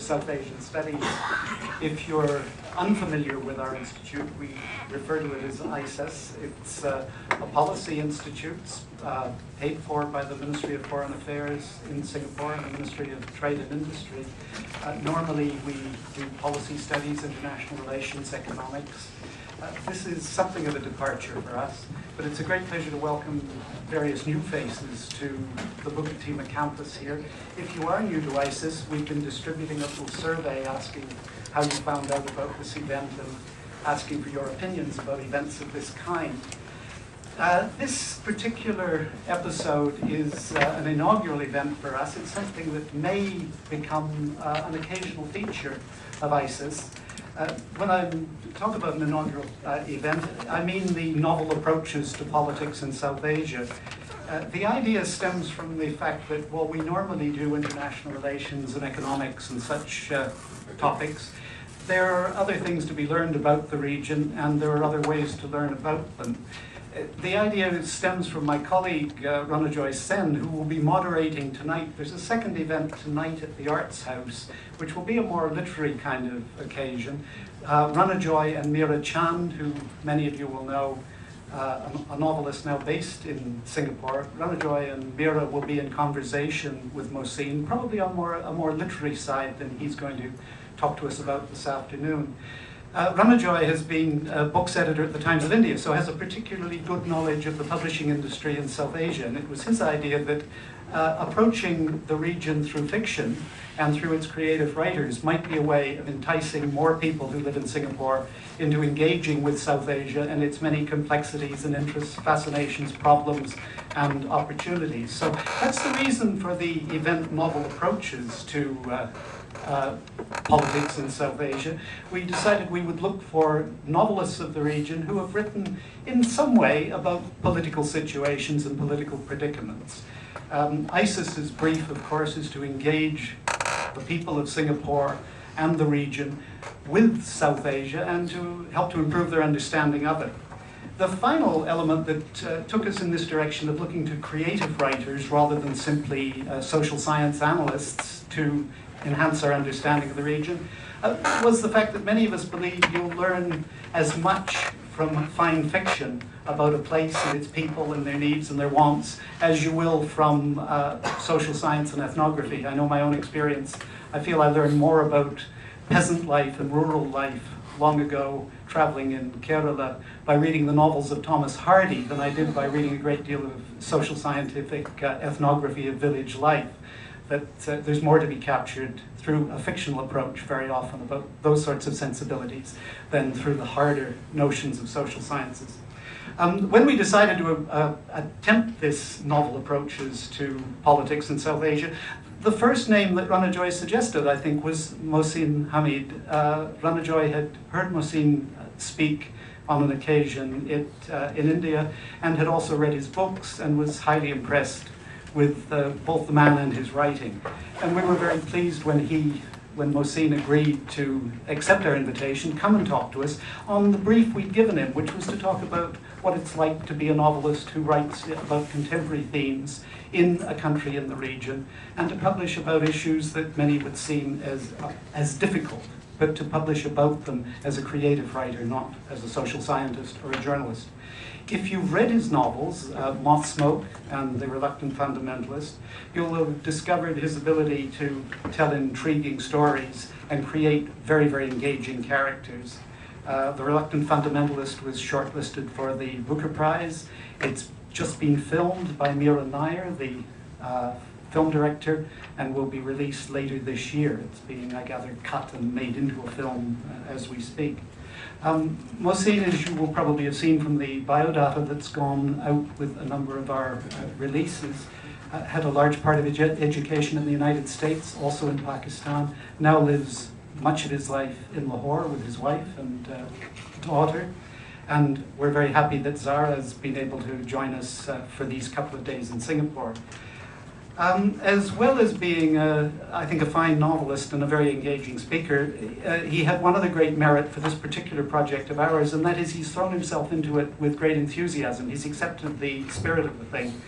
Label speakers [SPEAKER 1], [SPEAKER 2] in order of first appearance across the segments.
[SPEAKER 1] of South Asian Studies. If you're unfamiliar with our institute, we refer to it as ISAS. It's a policy institute paid for by the Ministry of Foreign Affairs in Singapore and the Ministry of Trade and Industry. Normally we do policy studies, international relations, economics. This is something of a departure for us, but it's a great pleasure to welcome various new faces to the Bukit Timah campus here. If you are new to ISAS, we've been distributing a little survey asking how you found out about this event and asking for your opinions about events of this kind. This particular episode is an inaugural event for us. It's something that may become an occasional feature of ISAS. When I talk about an inaugural event, I mean the novel approaches to politics in South Asia. The idea stems from the fact that while we normally do international relations and economics and such topics, there are other things to be learned about the region, and there are other ways to learn about them. The idea stems from my colleague, Ranajoy Sen, who will be moderating tonight. There's a second event tonight at the Arts House, which will be a more literary kind of occasion. Ranajoy and Meera Chand, who many of you will know, a novelist now based in Singapore. Ranajoy and Meera will be in conversation with Mohsin, probably on a more literary side than he's going to talk to us about this afternoon. Ranajoy has been a books editor at the Times of India, so has a particularly good knowledge of the publishing industry in South Asia, and it was his idea that approaching the region through fiction and through its creative writers might be a way of enticing more people who live in Singapore into engaging with South Asia and its many complexities and interests, fascinations, problems, and opportunities. So that's the reason for the event Novel Approaches to politics in South Asia. We decided we would look for novelists of the region who have written in some way about political situations and political predicaments. ISAS's brief, of course, is to engage the people of Singapore and the region with South Asia and to help to improve their understanding of it. The final element that took us in this direction of looking to creative writers rather than simply social science analysts to enhance our understanding of the region was the fact that many of us believe you'll learn as much from fine fiction about a place and its people and their needs and their wants as you will from social science and ethnography. I know my own experience. I feel I learned more about peasant life and rural life long ago, traveling in Kerala, by reading the novels of Thomas Hardy than I did by reading a great deal of social scientific ethnography of village life. That there's more to be captured through a fictional approach very often about those sorts of sensibilities than through the harder notions of social sciences. When we decided to attempt this novel approaches to politics in South Asia, the first name that Ranajoy suggested, I think, was Mohsin Hamid. Ranajoy had heard Mohsin speak on an occasion in India and had also read his books and was highly impressed with both the man and his writing. And we were very pleased when Mohsin agreed to accept our invitation, come and talk to us on the brief we'd given him, which was to talk about what it's like to be a novelist who writes about contemporary themes in a country in the region, and to publish about issues that many would seem as difficult, but to publish about them as a creative writer, not as a social scientist or a journalist. If you've read his novels, Moth Smoke and The Reluctant Fundamentalist, you'll have discovered his ability to tell intriguing stories and create very, very engaging characters. The Reluctant Fundamentalist was shortlisted for the Booker Prize. It's just been filmed by Meera Nair, the film director, and will be released later this year. It's being, I gather, cut and made into a film as we speak. Mohsin, as you will probably have seen from the biodata that's gone out with a number of our releases, had a large part of his education in the United States, also in Pakistan, now lives much of his life in Lahore with his wife and daughter. And we're very happy that Zara has been able to join us for these couple of days in Singapore. As well as being, I think, a fine novelist and a very engaging speaker, he had one other great merit for this particular project of ours, and that is he's thrown himself into it with great enthusiasm. He's accepted the spirit of the thing.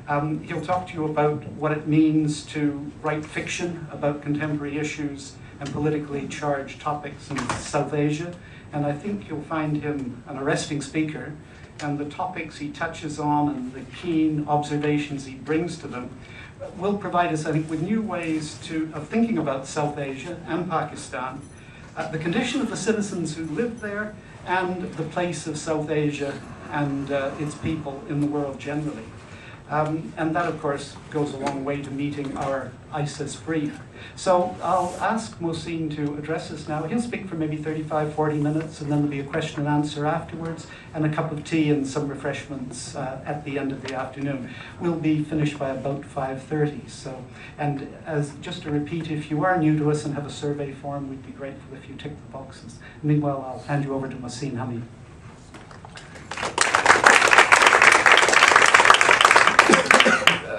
[SPEAKER 1] He'll talk to you about what it means to write fiction about contemporary issues and politically charged topics in South Asia. And I think you'll find him an arresting speaker, and the topics he touches on and the keen observations he brings to them will provide us, I think, with new ways of thinking about South Asia and Pakistan, the condition of the citizens who live there, and the place of South Asia and its people in the world generally. And that, of course, goes a long way to meeting our ISAS brief. So I'll ask Mohsin to address us now. He'll speak for maybe 35, 40 minutes, and then there'll be a question and answer afterwards, and a cup of tea and some refreshments at the end of the afternoon. We'll be finished by about 5:30. So, and just to repeat, if you are new to us and have a survey form, we'd be grateful if you tick the boxes. Meanwhile, I'll hand you over to Mohsin Hamid.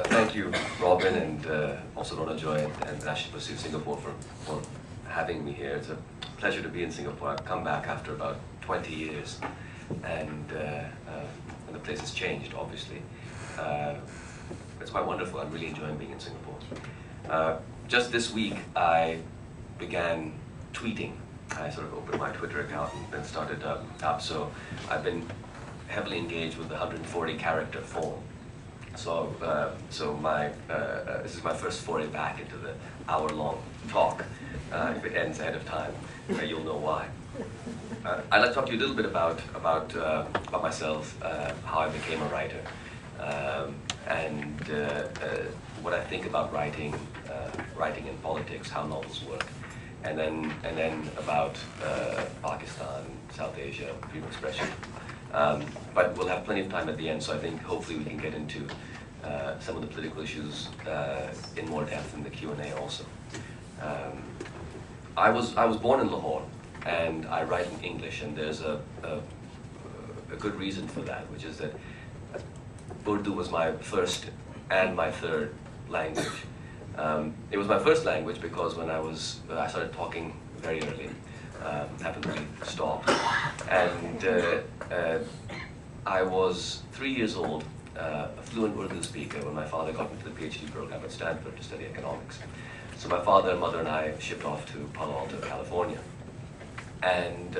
[SPEAKER 2] Thank you, Robin, and also Rona Joy and National Pursuit Singapore for having me here. It's a pleasure to be in Singapore. I've come back after about 20 years, and the place has changed, obviously. It's quite wonderful. I'm really enjoying being in Singapore. Just this week, I began tweeting. I sort of opened my Twitter account and then started up. So I've been heavily engaged with the 140-character form. So, this is my first foray back into the hour-long talk. If it ends ahead of time, you'll know why. I'd like to talk to you a little bit about myself, how I became a writer, and what I think about writing in politics, how novels work, and then about Pakistan, South Asia, freedom of expression. But we'll have plenty of time at the end, so I think hopefully we can get into some of the political issues in more depth in the Q&A also. I was born in Lahore, and I write in English, and there's a good reason for that, which is that Urdu was my first and my third language. It was my first language because when I started talking very early. Haven't really stopped. And I was 3 years old, a fluent Urdu speaker, when my father got into the PhD program at Stanford to study economics. So my father, mother, and I shipped off to Palo Alto, California. And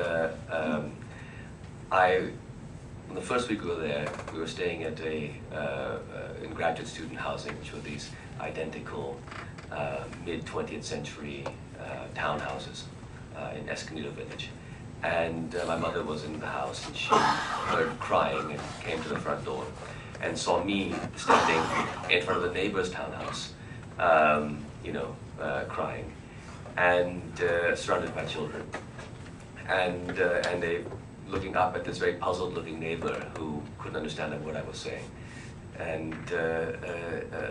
[SPEAKER 2] in the first week we were there, we were staying at in graduate student housing, which were these identical mid-20th century townhouses. In Escondido village, and my mother was in the house, and she heard crying and came to the front door and saw me standing in front of the neighbor's townhouse, crying, and surrounded by children, and they looking up at this very puzzled-looking neighbor who couldn't understand a word I was saying, and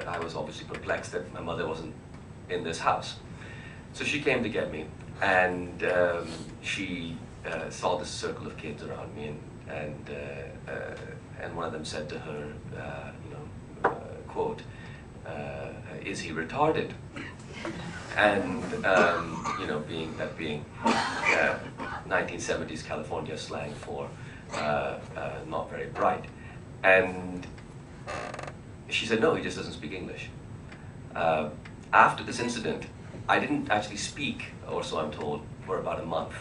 [SPEAKER 2] I was obviously perplexed that my mother wasn't in this house, so she came to get me. And she saw this circle of kids around me, and one of them said to her, quote, "Is he retarded?" And being 1970s California slang for not very bright, and she said, "No, he just doesn't speak English." After this incident, I didn't actually speak, or so I'm told, for about a month.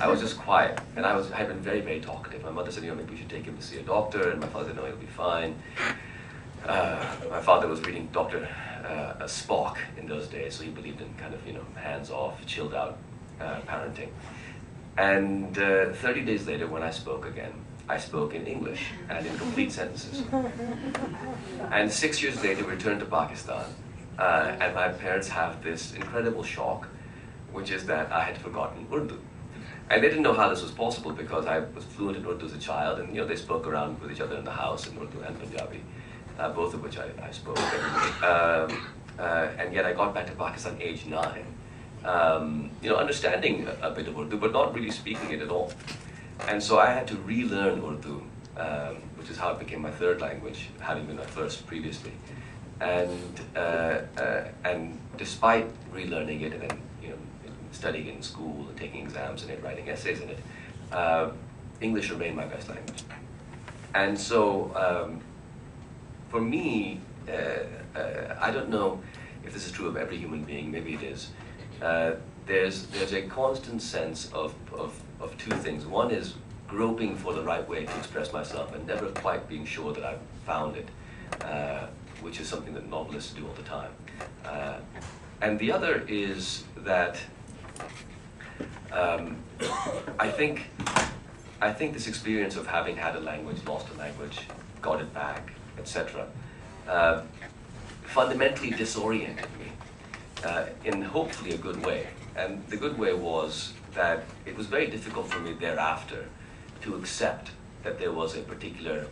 [SPEAKER 2] I was just quiet, and I had been very, very talkative. My mother said, maybe we should take him to see a doctor, and my father said, no, he'll be fine. My father was reading Dr. Spock in those days, so he believed in kind of, hands-off, chilled-out parenting. And 30 days later, when I spoke again, I spoke in English and in complete sentences. And 6 years later, we returned to Pakistan. And my parents have this incredible shock, which is that I had forgotten Urdu. And they didn't know how this was possible because I was fluent in Urdu as a child, and they spoke around with each other in the house in Urdu and Punjabi, both of which I spoke every day. And yet I got back to Pakistan age 9, understanding a bit of Urdu, but not really speaking it at all. And so I had to relearn Urdu, which is how it became my third language, having been my first previously. And despite relearning it and then studying it in school and taking exams in it, writing essays in it, English remained my best language. And so for me, I don't know if this is true of every human being, maybe it is. There's a constant sense of two things. One is groping for the right way to express myself and never quite being sure that I've found it, which is something that novelists do all the time. And the other is that I think this experience of having had a language, lost a language, got it back, etc., fundamentally disoriented me in hopefully a good way. And the good way was that it was very difficult for me thereafter to accept that there was a particular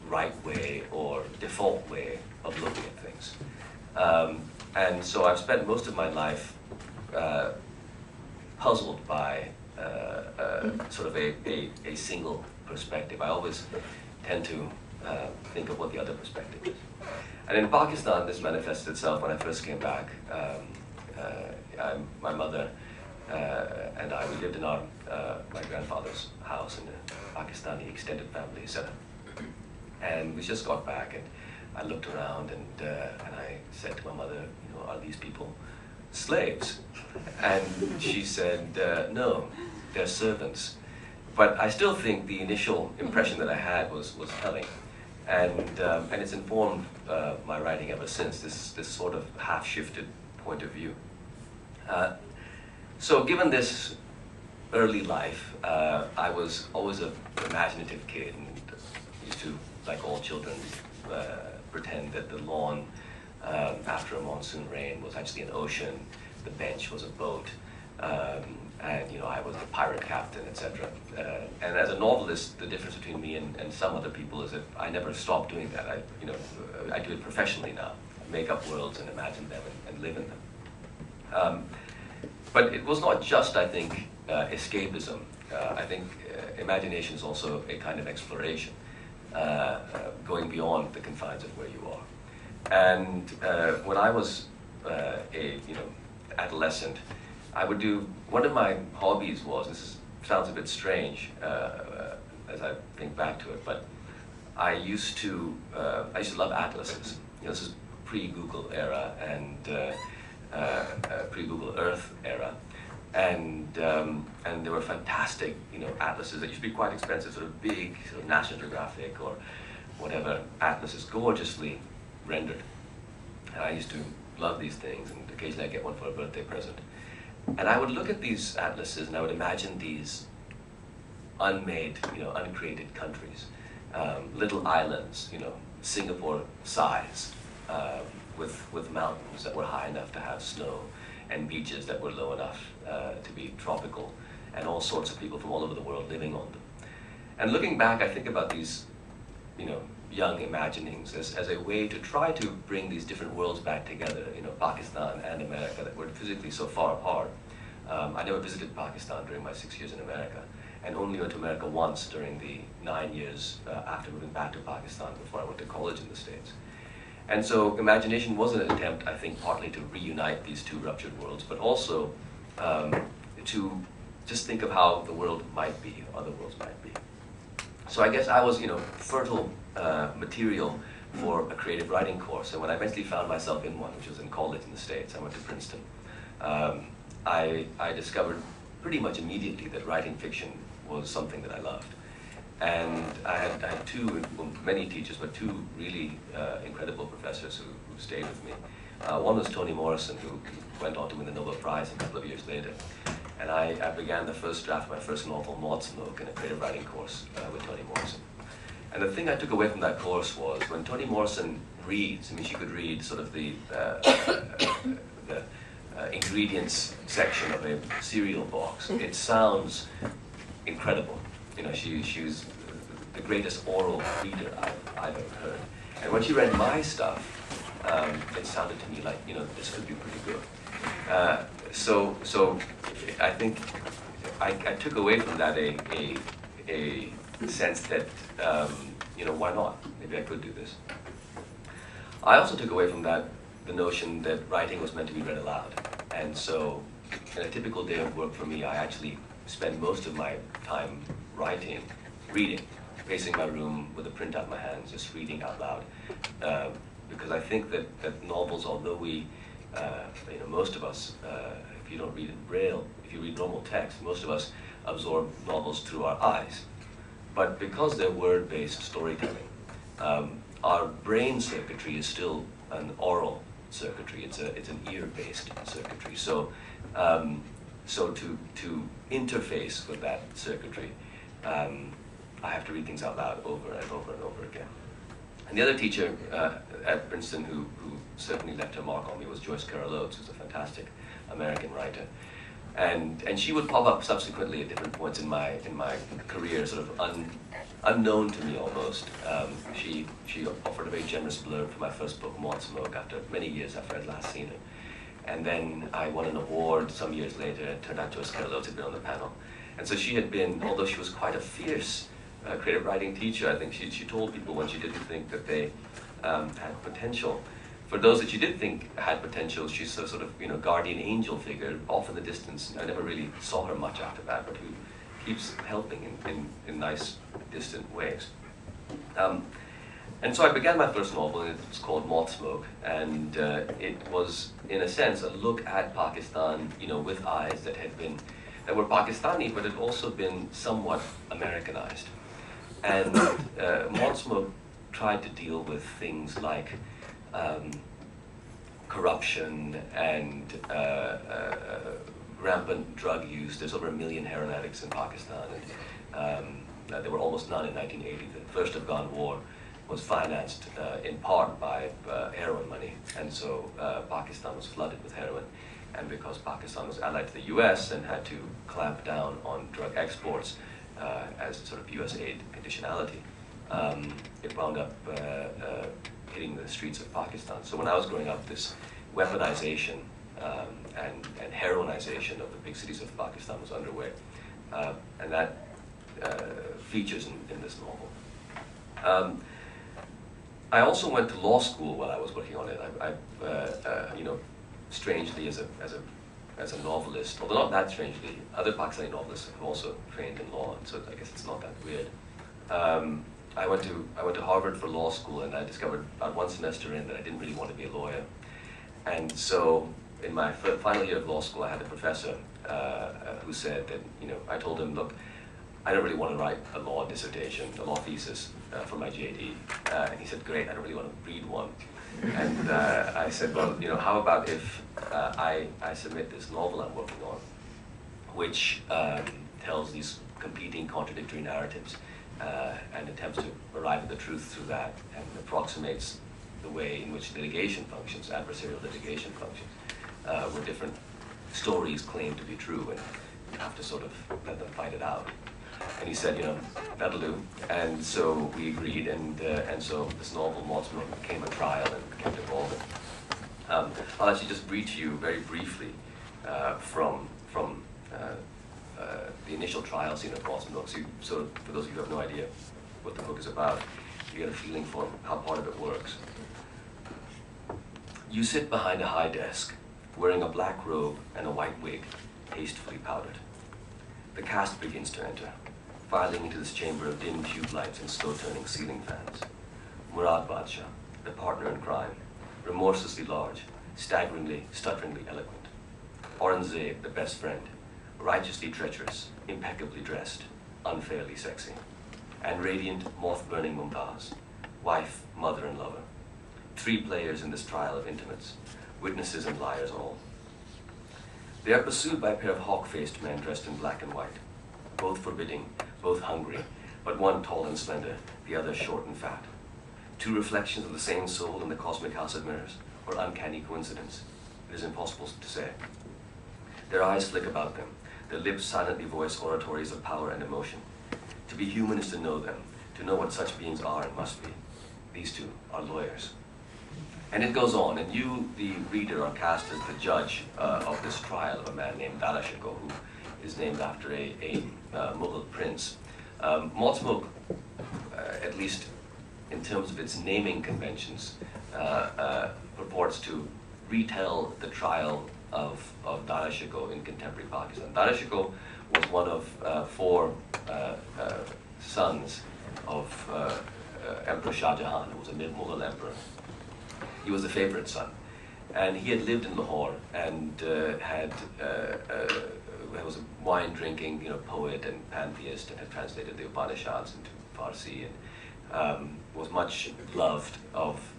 [SPEAKER 2] right way or default way of looking at things. And so I've spent most of my life puzzled by sort of a single perspective. I always tend to think of what the other perspective is. And in Pakistan, this manifested itself when I first came back. My mother and I, we lived in my grandfather's house in a Pakistani extended family setup. And we just got back, and I looked around, and I said to my mother, are these people slaves? And she said, no, they're servants. But I still think the initial impression that I had was telling. And it's informed my writing ever since, this sort of half-shifted point of view. So given this early life, I was always an imaginative kid and used to, like all children, pretend that the lawn after a monsoon rain was actually an ocean, the bench was a boat, and I was the pirate captain, etc. And as a novelist, the difference between me and some other people is that I never stopped doing that. I do it professionally now. I make up worlds and imagine them and live in them. But it was not just, I think, escapism. I think imagination is also a kind of exploration, going beyond the confines of where you are. And when I was adolescent, I would do, one of my hobbies was, sounds a bit strange as I think back to it, but I used to love atlases. This is pre-Google era and pre-Google Earth era, and there were fantastic atlases that used to be quite expensive, sort of big, sort of National Geographic or whatever atlases, gorgeously rendered. And I used to love these things, and occasionally I'd get one for a birthday present. And I would look at these atlases and I would imagine these unmade, uncreated countries, little islands, Singapore size, with mountains that were high enough to have snow and beaches that were low enough to be tropical, and all sorts of people from all over the world living on them. And looking back, I think about these, young imaginings as a way to try to bring these different worlds back together, Pakistan and America that were physically so far apart. I never visited Pakistan during my 6 years in America, and only went to America once during the 9 years after moving back to Pakistan before I went to college in the States. And so imagination was an attempt, I think, partly to reunite these two ruptured worlds, but also to just think of how the world might be, other worlds might be. So I guess I was, fertile material for a creative writing course. And when I eventually found myself in one, which was in college in the States, I went to Princeton, I discovered pretty much immediately that writing fiction was something that I loved. And I had two, well, many teachers, but two really incredible professors who stayed with me. One was Toni Morrison, who went on to win the Nobel Prize a couple of years later. And I began the first draft of my first novel, Moth Smoke, in a creative writing course with Toni Morrison. And the thing I took away from that course was when Toni Morrison reads, she could read sort of the ingredients section of a cereal box. It sounds incredible. She's the greatest oral reader I've ever heard. And when she read my stuff, it sounded to me like, this could be pretty good. So I think I took away from that a sense that, why not? Maybe I could do this. I also took away from that the notion that writing was meant to be read aloud. And so in a typical day of work for me, I actually spend most of my time reading, pacing my room with a printout in my hands, just reading out loud. because I think that novels, although we, most of us, if you don't read in Braille, if you read normal text, most of us absorb novels through our eyes. But because they're word-based storytelling, our brain circuitry is still an oral circuitry. It's an ear-based circuitry. So, to interface with that circuitry, I have to read things out loud over and over and over again. And the other teacher at Princeton who certainly left her mark on me was Joyce Carol Oates, who's a fantastic American writer. And she would pop up subsequently at different points in my career, sort of unknown to me almost. She offered a very generous blurb for my first book, Moth Smoke, after many years after I'd last seen her. And then I won an award some years later. It turned out Joyce Carol Oates had been on the panel. And so she had been, although she was quite a fierce creative writing teacher, I think she told people when she didn't think that they had potential. For those that she did think had potential, she's a sort of guardian angel figure off in the distance. I never really saw her much after that, but who keeps helping in nice, distant ways. And so I began my first novel, and it was called Moth Smoke, and it was, in a sense, a look at Pakistan, with eyes that were Pakistani, but had also been somewhat Americanized. And Moth Smoke tried to deal with things like corruption and rampant drug use. There's over 1 million heroin addicts in Pakistan, and there were almost none in 1980. The first Afghan war was financed in part by heroin money, and so Pakistan was flooded with heroin. And because Pakistan was allied to the US and had to clamp down on drug exports as sort of US aid conditionality, it wound up hitting the streets of Pakistan. So when I was growing up, this weaponization and heroinization of the big cities of Pakistan was underway. And that features in this novel. I also went to law school while I was working on it. Strangely, as a novelist, although not that strangely, other Pakistani novelists have also trained in law, and so I guess it's not that weird. I went to Harvard for law school, and I discovered about one semester in that I didn't really want to be a lawyer. And so in my final year of law school, I had a professor who said that, I told him, look, I don't really want to write a law dissertation, a law thesis for my JD. And he said, great, I don't really want to read one. And I said, well, how about if I submit this novel I'm working on, which tells these competing, contradictory narratives and attempts to arrive at the truth through that, and approximates the way in which litigation functions, adversarial litigation functions, where different stories claim to be true, and you have to sort of let them fight it out. And he said, that'll do. And so we agreed, and so this novel, Moth Smoke, became a trial and kept evolving. I'll actually just read to you very briefly from the initial trial scene of Moth Smoke. So for those of you who have no idea what the book is about, you get a feeling for how part of it works. You sit behind a high desk, wearing a black robe and a white wig, hastily powdered. The cast begins to enter, filing into this chamber of dim tube lights and slow-turning ceiling fans. Murad Badshah, the partner in crime, remorselessly large, staggeringly, stutteringly eloquent. Aurangzeb, the best friend, righteously treacherous, impeccably dressed, unfairly sexy. And radiant, moth-burning Mumtaz, wife, mother, and lover. 3 players in this trial of intimates, witnesses and liars all. They are pursued by a pair of hawk-faced men dressed in black and white, both forbidding, both hungry, but one tall and slender, the other short and fat. 2 reflections of the same soul in the cosmic house of mirrors, or uncanny coincidence. It is impossible to say. Their eyes flick about them, their lips silently voice oratories of power and emotion. To be human is to know them, to know what such beings are and must be. These 2 are lawyers. And it goes on, and you, the reader, are cast as the judge of this trial of a man named Dara Shikoh, who is named after a Mughal prince. Moth Smoke, at least in terms of its naming conventions, purports to retell the trial of Dara Shikoh in contemporary Pakistan. Dara Shikoh was one of 4 sons of Emperor Shah Jahan, who was a Mughal emperor. he was the favorite son. And he had lived in Lahore and was a wine-drinking, poet and pantheist, and had translated the Upanishads into Farsi, and was much loved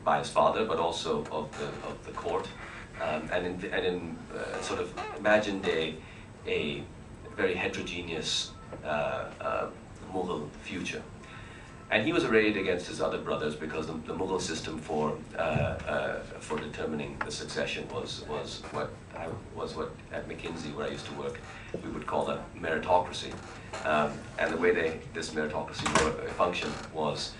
[SPEAKER 2] by his father, but also of the court, and in sort of imagined a very heterogeneous Mughal future. And he was arrayed against his other brothers because the Mughal system for determining the succession was what at McKinsey, where I used to work, we would call a meritocracy. And the way this meritocracy functioned was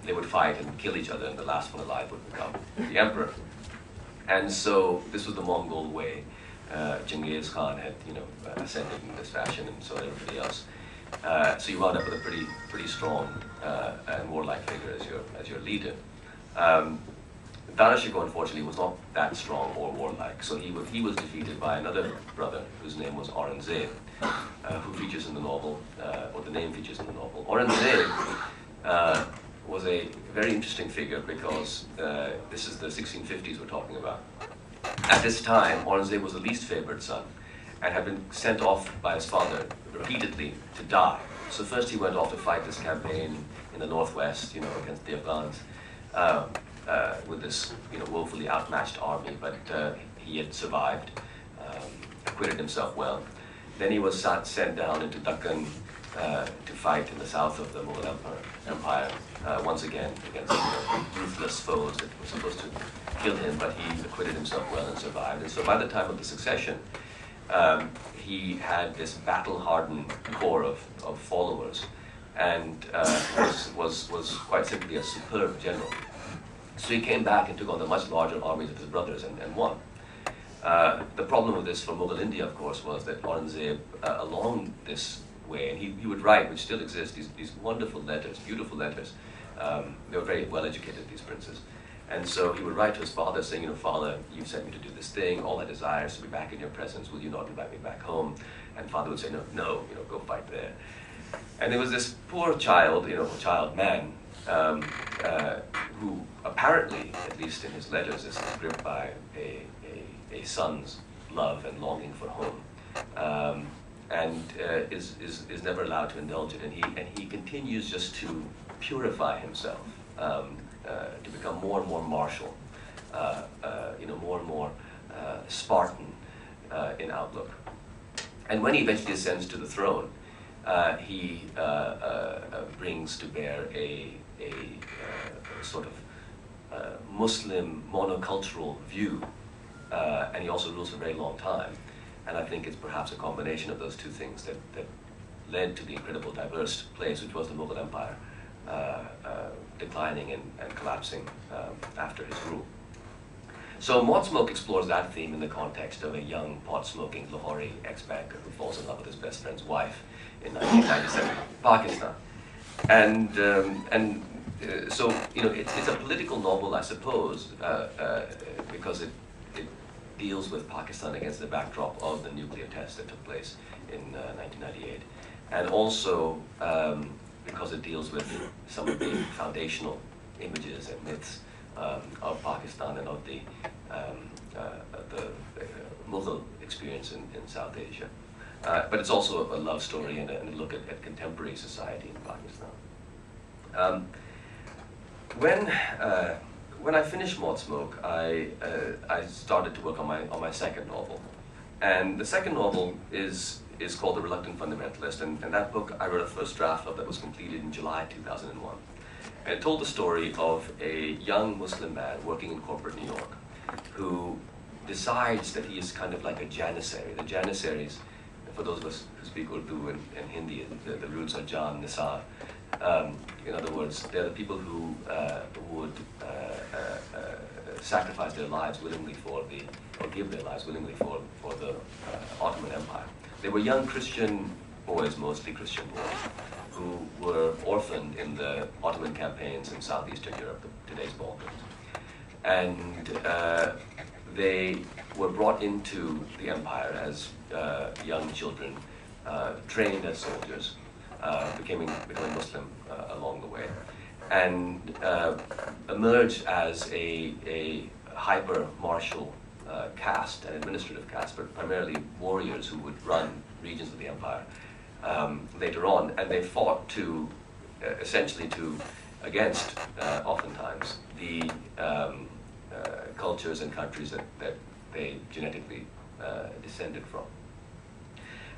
[SPEAKER 2] they would fight and kill each other, and the last one alive would become the emperor. And so this was the Mongol way. Genghis Khan had ascended in this fashion, and so did everybody else. So you wound up with a pretty strong and warlike figure as your leader. Dara Shikoh, unfortunately, was not that strong or warlike, so he was defeated by another brother whose name was Aurangzeb, who features in the novel, or the name features in the novel. Aurangzeb was a very interesting figure because this is the 1650s we're talking about. At this time, Aurangzeb was the least favored son and had been sent off by his father repeatedly to die. So first he went off to fight this campaign in the northwest, against the Afghans, with this, woefully outmatched army, but he had survived, acquitted himself well. Then he was sent down into Deccan to fight in the south of the Mughal Empire, once again against ruthless foes that were supposed to kill him, but he acquitted himself well and survived. And so by the time of the succession, he had this battle-hardened core of followers, and was quite simply a superb general. So he came back and took on the much larger armies of his brothers and won. The problem with this for Mughal India, of course, was that Aurangzeb, along this way, and he would write, which still exists, these wonderful letters, beautiful letters. They were very well educated, these princes. And so he would write to his father saying, Father, you've sent me to do this thing, all I desire is to be back in your presence, will you not invite me back home? And father would say, no, go fight there. And there was this poor child, child man, who apparently, at least in his letters, is gripped by a son's love and longing for home, and is never allowed to indulge it. And he continues just to purify himself, to become more and more martial, more and more Spartan in outlook. And when he eventually ascends to the throne, he brings to bear a sort of Muslim monocultural view, and he also rules for a very long time. And I think it's perhaps a combination of those two things that led to the incredible diverse place which was the Mughal Empire, declining and collapsing after his rule. So Moth Smoke explores that theme in the context of a young pot-smoking Lahore ex-banker who falls in love with his best friend's wife in 1997, Pakistan. And so it's a political novel, I suppose, because it deals with Pakistan against the backdrop of the nuclear test that took place in 1998, and also because it deals with some of the foundational images and myths of Pakistan and of the Mughal experience in South Asia. But it's also a love story and a look at contemporary society in Pakistan. When I finished Moth Smoke, I started to work on my second novel, and the second novel is called The Reluctant Fundamentalist, and that book I wrote a first draft of that was completed in July 2001. And it told the story of a young Muslim man working in corporate New York who decides that he is kind of like a janissary. The janissaries, for those of us who speak Urdu and Hindi, the roots are Jan, Nisar. In other words, they're the people who would sacrifice their lives willingly or give their lives willingly for the Ottoman Empire. They were young Christian boys, mostly Christian boys, who were orphaned in the Ottoman campaigns in southeastern Europe, today's Balkans. And they were brought into the empire as young children, trained as soldiers, becoming Muslim along the way. and emerged as a hyper-martial caste, an administrative caste, but primarily warriors who would run regions of the empire later on, and they fought to essentially against oftentimes the cultures and countries that they genetically descended from.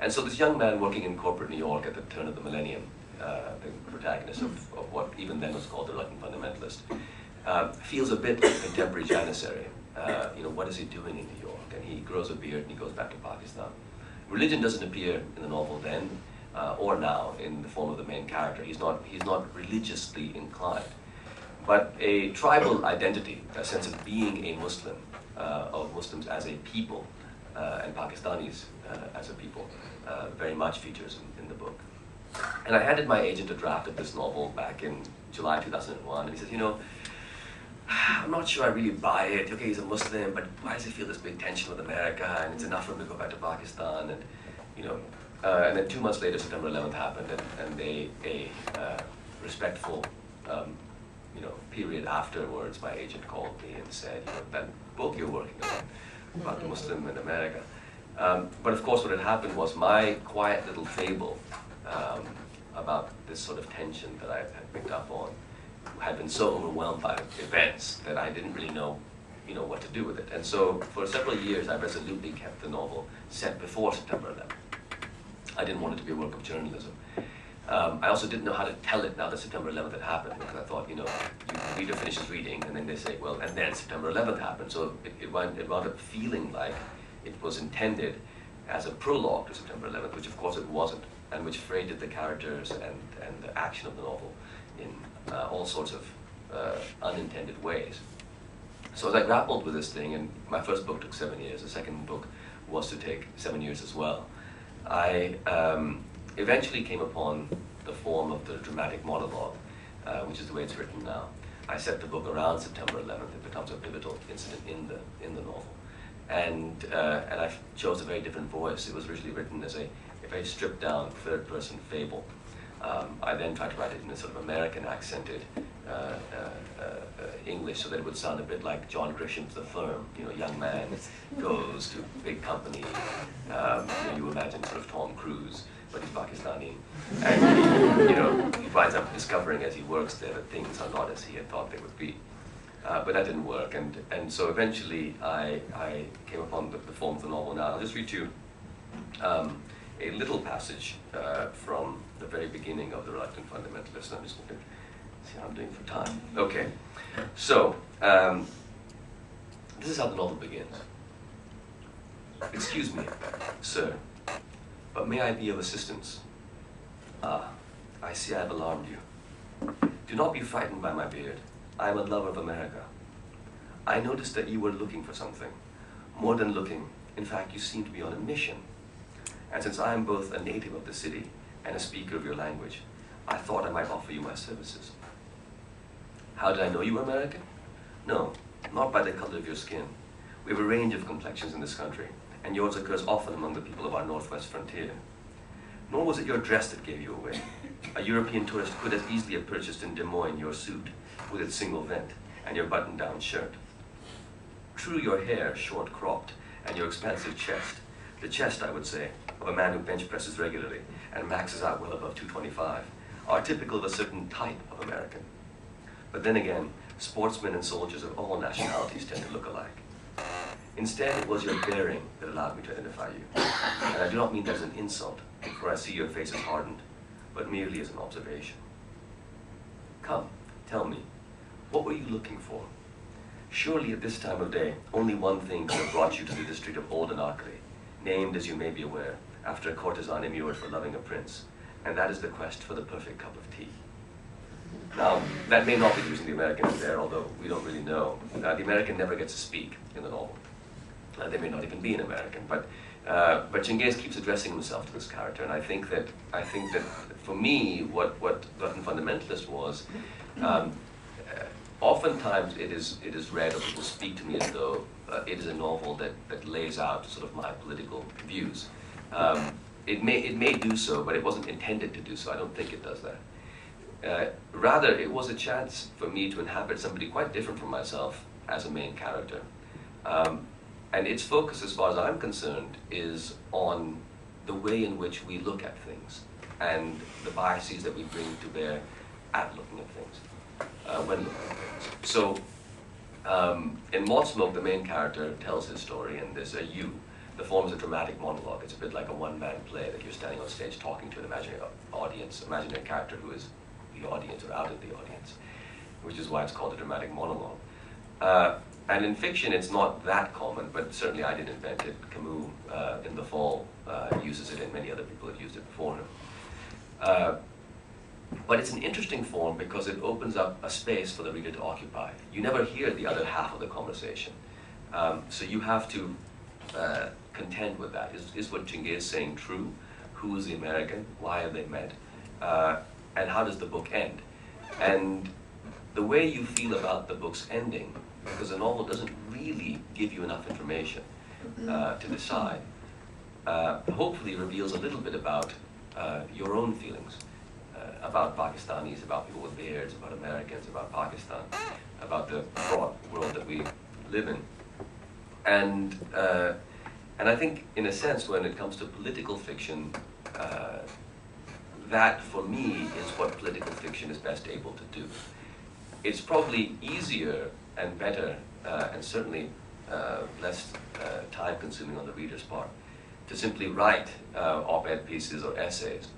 [SPEAKER 2] And so this young man working in corporate New York at the turn of the millennium, the protagonist of what even then was called the Reluctant Fundamentalist, feels a bit like a contemporary Janissary. What is he doing in New York? And he grows a beard and he goes back to Pakistan. Religion doesn't appear in the novel then or now in the form of the main character. He's not religiously inclined. But a tribal identity, a sense of being a Muslim, of Muslims as a people, and Pakistanis as a people, very much features in the book. And I handed my agent a draft of this novel back in July 2001, and he said, I'm not sure I really buy it. Okay, he's a Muslim, but why does he feel this big tension with America? And it's enough for him to go back to Pakistan. And and then 2 months later, September 11th happened, and a respectful, period afterwards, my agent called me and said, that book you're working on about the Muslim in America. But of course, what had happened was my quiet little fable about this sort of tension that I had picked up on had been so overwhelmed by events that I didn't really know, what to do with it. And so for several years, I resolutely kept the novel set before September 11th. I didn't want it to be a work of journalism. I also didn't know how to tell it now that September 11th had happened, because I thought, the reader finishes reading and then they say, well, and then September 11th happened. So it wound up feeling like it was intended as a prologue to September 11th, which of course it wasn't, and which freighted the characters and the action of the novel in all sorts of unintended ways. So as I grappled with this thing, and my first book took 7 years, the second book was to take 7 years as well, I eventually came upon the form of the dramatic monologue, which is the way it's written now. I set the book around September 11th. It becomes a pivotal incident in the novel. And I chose a very different voice. It was originally written as a very stripped down third-person fable. I then tried to write it in a sort of American accented English so that it would sound a bit like John Grisham's The Firm. Young man goes to big company. You imagine sort of Tom Cruise, but he's Pakistani. And he winds up discovering as he works there that things are not as he had thought they would be. But that didn't work, and so eventually I came upon the form of the novel now. I'll just read you a little passage from the very beginning of The Reluctant Fundamentalist. I'm just looking to see how I'm doing for time. Okay, so this is how the novel begins. Excuse me, sir, but may I be of assistance? Ah, I see I have alarmed you. Do not be frightened by my beard. I am a lover of America. I noticed that you were looking for something. More than looking, in fact, you seem to be on a mission. And since I am both a native of the city and a speaker of your language, I thought I might offer you my services. How did I know you were American? No, not by the color of your skin. We have a range of complexions in this country, and yours occurs often among the people of our northwest frontier. Nor was it your dress that gave you away. A European tourist could as easily have purchased in Des Moines your suit with its single vent and your button-down shirt. True, your hair, short cropped, and your expansive chest, the chest, I would say, of a man who bench presses regularly and maxes out well above 225, are typical of a certain type of American. But then again, sportsmen and soldiers of all nationalities tend to look alike. Instead, it was your bearing that allowed me to identify you. And I do not mean that as an insult, for I see your face is hardened, but merely as an observation. Come, tell me, what were you looking for? Surely at this time of day, only one thing could have brought you to the district of Old Anakri, named, as you may be aware, after a courtesan immured for loving a prince, and that is the quest for the perfect cup of tea. Now, that may not be the reason the American is there, although we don't really know. The American never gets to speak in the novel. They may not even be an American, but Chinggis keeps addressing himself to this character, and I think that for me, what Reluctant Fundamentalist was, oftentimes it is read or people speak to me as though it is a novel that lays out sort of my political views. It may do so, but it wasn't intended to do so. I don't think it does that. Rather, it was a chance for me to inhabit somebody quite different from myself as a main character. And its focus, as far as I'm concerned, is on the way in which we look at things and the biases that we bring to bear at looking at things. When looking at things. So, in Moth Smoke, the main character tells his story, and there's a you. The form is a dramatic monologue. It's a bit like a one-man play that you're standing on stage talking to an imaginary audience, imaginary character who is the audience or out of the audience, which is why it's called a dramatic monologue. And in fiction, it's not that common, but certainly I didn't invent it. Camus, in The Fall, uses it, and many other people have used it before him. But it's an interesting form because it opens up a space for the reader to occupy. You never hear the other half of the conversation. So you have to contend with that. Is what Chingay is saying true? Who is the American? Why have they met? And how does the book end? And the way you feel about the book's ending, because a novel doesn't really give you enough information to decide, hopefully reveals a little bit about your own feelings about Pakistanis, about people with beards, about Americans, about Pakistan, about the broad world that we live in. And I think, in a sense, when it comes to political fiction, that, for me, is what political fiction is best able to do. It's probably easier and better, and certainly less time-consuming on the reader's part, to simply write op-ed pieces or essays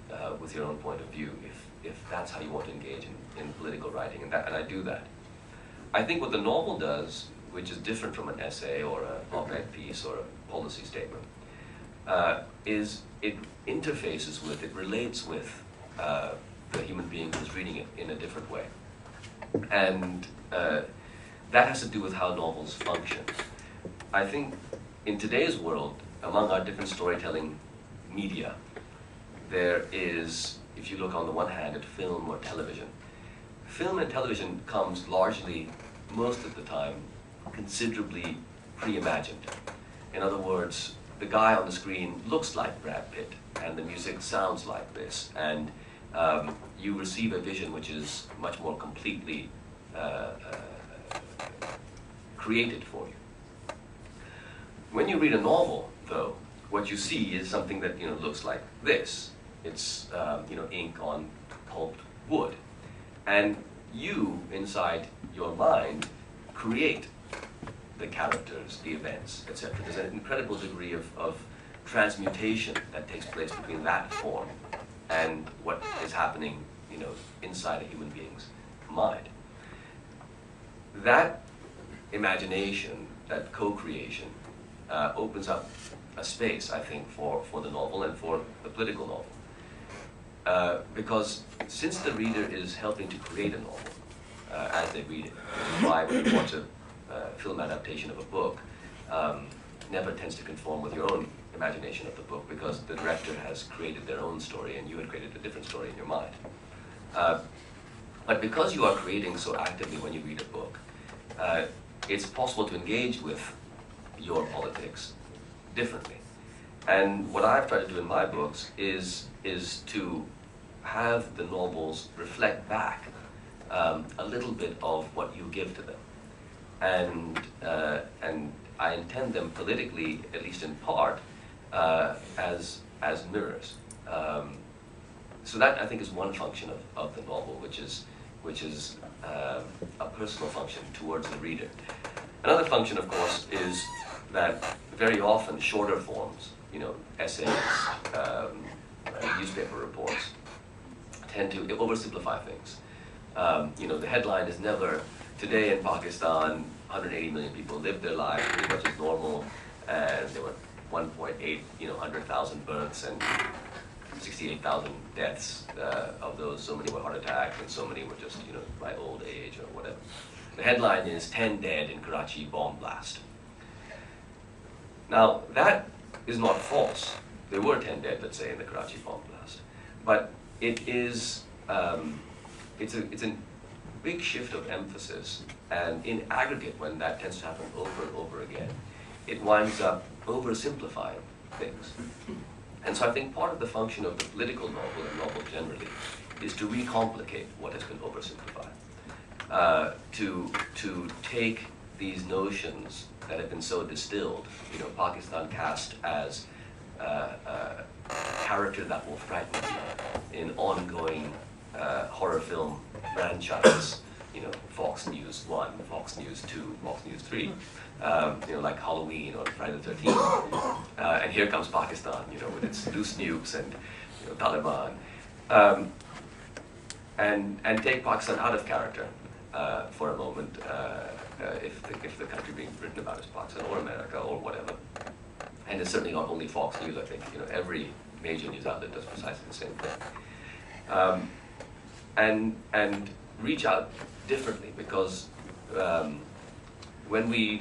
[SPEAKER 2] with your own point of view, if that's how you want to engage in political writing, and I do that. I think what the novel does, which is different from an essay or an op-ed piece or a policy statement, is it interfaces with, it relates with the human being who's reading it in a different way. And that has to do with how novels function. I think in today's world, among our different storytelling media, there is, if you look on the one hand at film or television, film and television comes largely, most of the time, considerably pre-imagined. In other words, the guy on the screen looks like Brad Pitt, and the music sounds like this, and you receive a vision which is much more completely created for you. When you read a novel, though, what you see is something that looks like this. It's ink on pulped wood, and you, inside your mind, create the characters, the events, etc. There's an incredible degree of transmutation that takes place between that form and what is happening, inside a human being's mind. That imagination, that co-creation, opens up a space, I think, for the novel and for the political novel. Because since the reader is helping to create a novel as they read it, which is why when you watch a film adaptation of a book, never tends to conform with your own imagination of the book, because the director has created their own story and you had created a different story in your mind. But because you are creating so actively when you read a book, it's possible to engage with your politics differently. And what I've tried to do in my books is to have the novels reflect back a little bit of what you give to them. And I intend them politically, at least in part, as mirrors. So that, I think, is one function of the novel, which is a personal function towards the reader. Another function, of course, is that very often shorter forms, essays, newspaper reports, tend to oversimplify things. The headline is never, today in Pakistan, 180 million people lived their lives pretty much as normal, and there were 1.8, 100,000 births and 68,000 deaths. Of those, so many were heart attacks, and so many were just, by old age or whatever. The headline is 10 dead in Karachi bomb blast. Now, that is not false. There were 10 dead, let's say, in the Karachi bomb blast. But it is, it's a big shift of emphasis, and in aggregate, when that tends to happen over and over again, it winds up oversimplifying things. And so I think part of the function of the political novel and novel generally is to recomplicate what has been oversimplified. To take these notions that have been so distilled, Pakistan cast as a character that will frighten you in ongoing horror film franchises, Fox News 1, Fox News 2, Fox News 3, like Halloween or Friday the 13th. And here comes Pakistan, with its loose nukes and Taliban. And take Pakistan out of character for a moment, if the country being written about is Pakistan or America or whatever. And it's certainly not only Fox News, I think. Every major news outlet does precisely the same thing. And reach out differently, because when we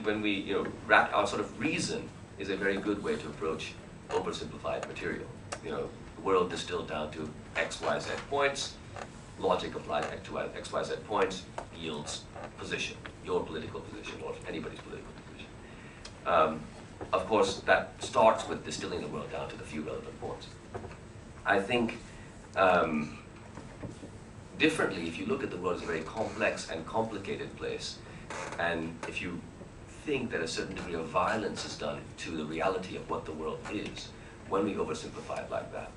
[SPEAKER 2] our sort of reason is a very good way to approach oversimplified material. The world distilled down to X, Y, Z points. Logic applied to X, Y, Z points yields position, your political position or anybody's political position. Of course, that starts with distilling the world down to the few relevant points. I think differently, if you look at the world as a very complex and complicated place, and if you think that a certain degree of violence is done to the reality of what the world is, when we oversimplify it like that,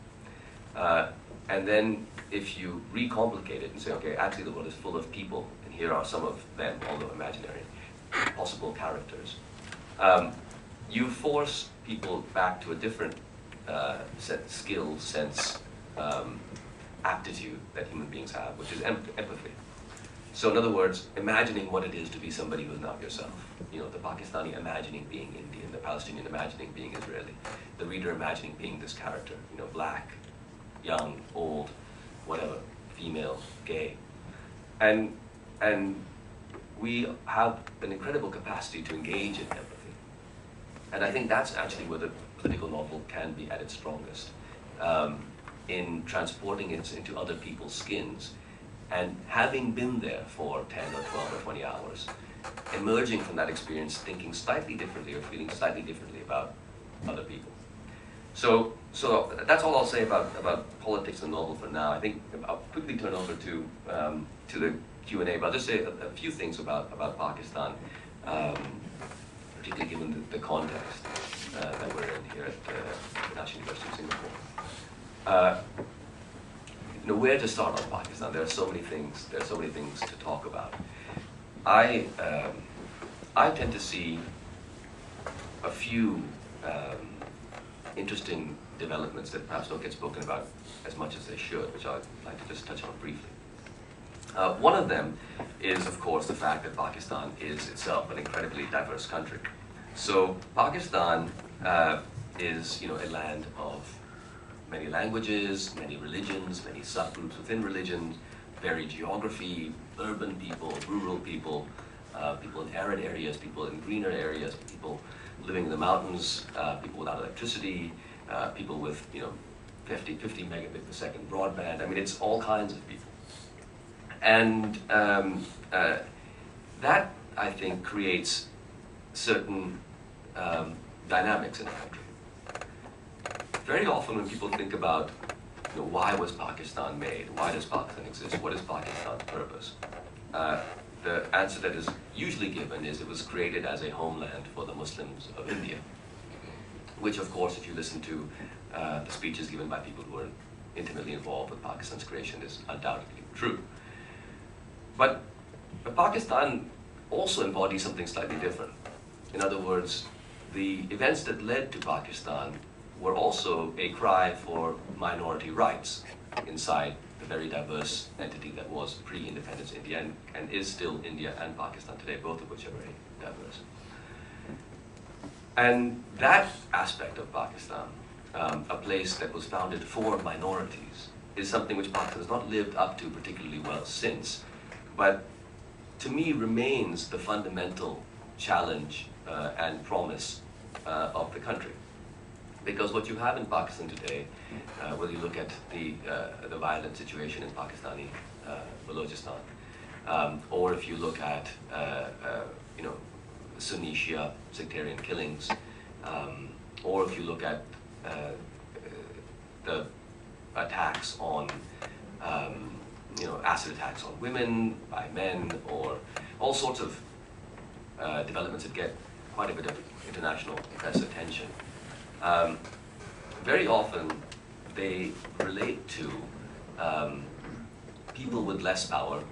[SPEAKER 2] and then if you recomplicate it and say, okay, actually the world is full of people, and here are some of them, although imaginary, possible characters, you force people back to a different skill, sense, aptitude that human beings have, which is empathy. So in other words, imagining what it is to be somebody who's not yourself. The Pakistani imagining being Indian, the Palestinian imagining being Israeli, the reader imagining being this character, black, young, old, whatever, female, gay. And we have an incredible capacity to engage in empathy. And I think that's actually where the political novel can be at its strongest, in transporting it into other people's skins, and having been there for 10 or 12 or 20 hours, emerging from that experience thinking slightly differently or feeling slightly differently about other people. So that's all I'll say about politics and novel for now. I think I'll quickly turn over to the Q&A, but I'll just say a few things about Pakistan, particularly given the context that we're in here at the National University of Singapore. Where to start on Pakistan? There are so many things. There are so many things to talk about. I tend to see a few interesting developments that perhaps don't get spoken about as much as they should, which I'd like to just touch on briefly. One of them is, of course, the fact that Pakistan is itself an incredibly diverse country. So Pakistan is, a land of many languages, many religions, many subgroups within religions, varied geography, urban people, rural people, people in arid areas, people in greener areas, people living in the mountains, people without electricity, people with 50 megabit per second broadband. I mean, it's all kinds of people. And that, I think, creates certain dynamics in the country. Very often when people think about why was Pakistan made, why does Pakistan exist, what is Pakistan's purpose, the answer that is usually given is it was created as a homeland for the Muslims of India, which of course, if you listen to the speeches given by people who are intimately involved with Pakistan's creation, is undoubtedly true. But Pakistan also embodies something slightly different. In other words, the events that led to Pakistan were also a cry for minority rights inside the very diverse entity that was pre-independence India and is still India and Pakistan today, both of which are very diverse. And that aspect of Pakistan, a place that was founded for minorities, is something which Pakistan has not lived up to particularly well since, but to me remains the fundamental challenge and promise of the country. Because what you have in Pakistan today, whether you look at the violent situation in Pakistani Balochistan, or if you look at Sunni Shia sectarian killings, or if you look at the attacks on, acid attacks on women by men, or all sorts of developments that get quite a bit of international press attention. Very often they relate to people with less power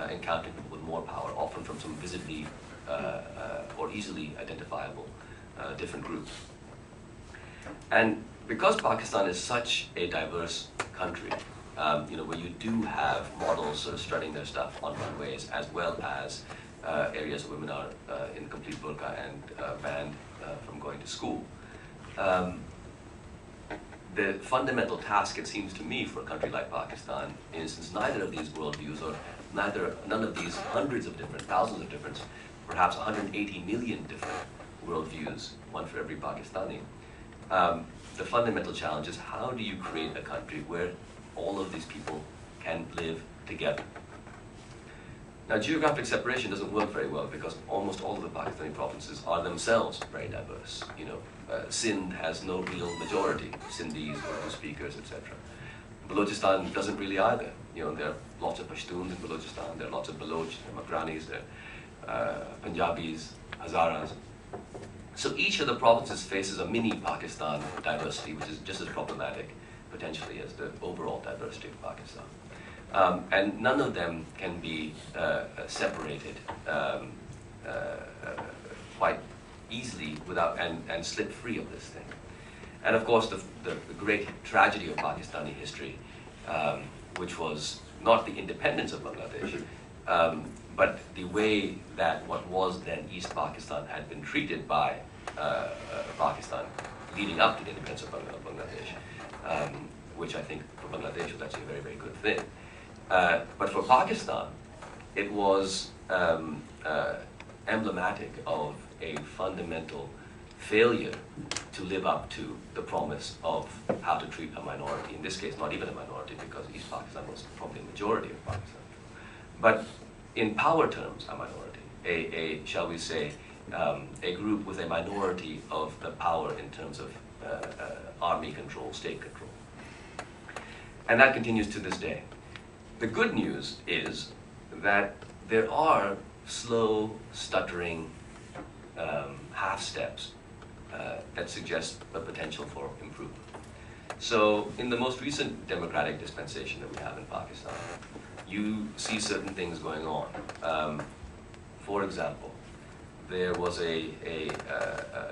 [SPEAKER 2] encountering people with more power, often from some visibly or easily identifiable different groups. And because Pakistan is such a diverse country, where you do have models sort of strutting their stuff on runways, as well as areas where women are in complete burqa and banned from going to school. The fundamental task, it seems to me, for a country like Pakistan is, since neither of these worldviews, or none of these hundreds of different, thousands of different, perhaps 180 million different worldviews, one for every Pakistani, the fundamental challenge is, how do you create a country where all of these people can live together? Now, geographic separation doesn't work very well because almost all of the Pakistani provinces are themselves very diverse. Sindh has no real majority, Sindhis, Urdu speakers, etc. Balochistan doesn't really either. There are lots of Pashtuns in Balochistan, there are lots of Baloch, Makranis, there are Punjabis, Hazaras. So each of the provinces faces a mini Pakistan diversity, which is just as problematic, potentially, as the overall diversity of Pakistan. And none of them can be separated quite easily without and slip free of this thing. And of course, the great tragedy of Pakistani history, which was not the independence of Bangladesh, but the way that what was then East Pakistan had been treated by Pakistan leading up to the independence of Bangladesh, which I think for Bangladesh was actually a very, very good thing. But for Pakistan, it was emblematic of a fundamental failure to live up to the promise of how to treat a minority. In this case, not even a minority, because East Pakistan was probably a majority of Pakistan. But in power terms, a minority, shall we say, a group with a minority of the power in terms of army control, state control. And that continues to this day. The good news is that there are slow, stuttering half steps that suggest the potential for improvement. So in the most recent democratic dispensation that we have in Pakistan, you see certain things going on. For example, there was a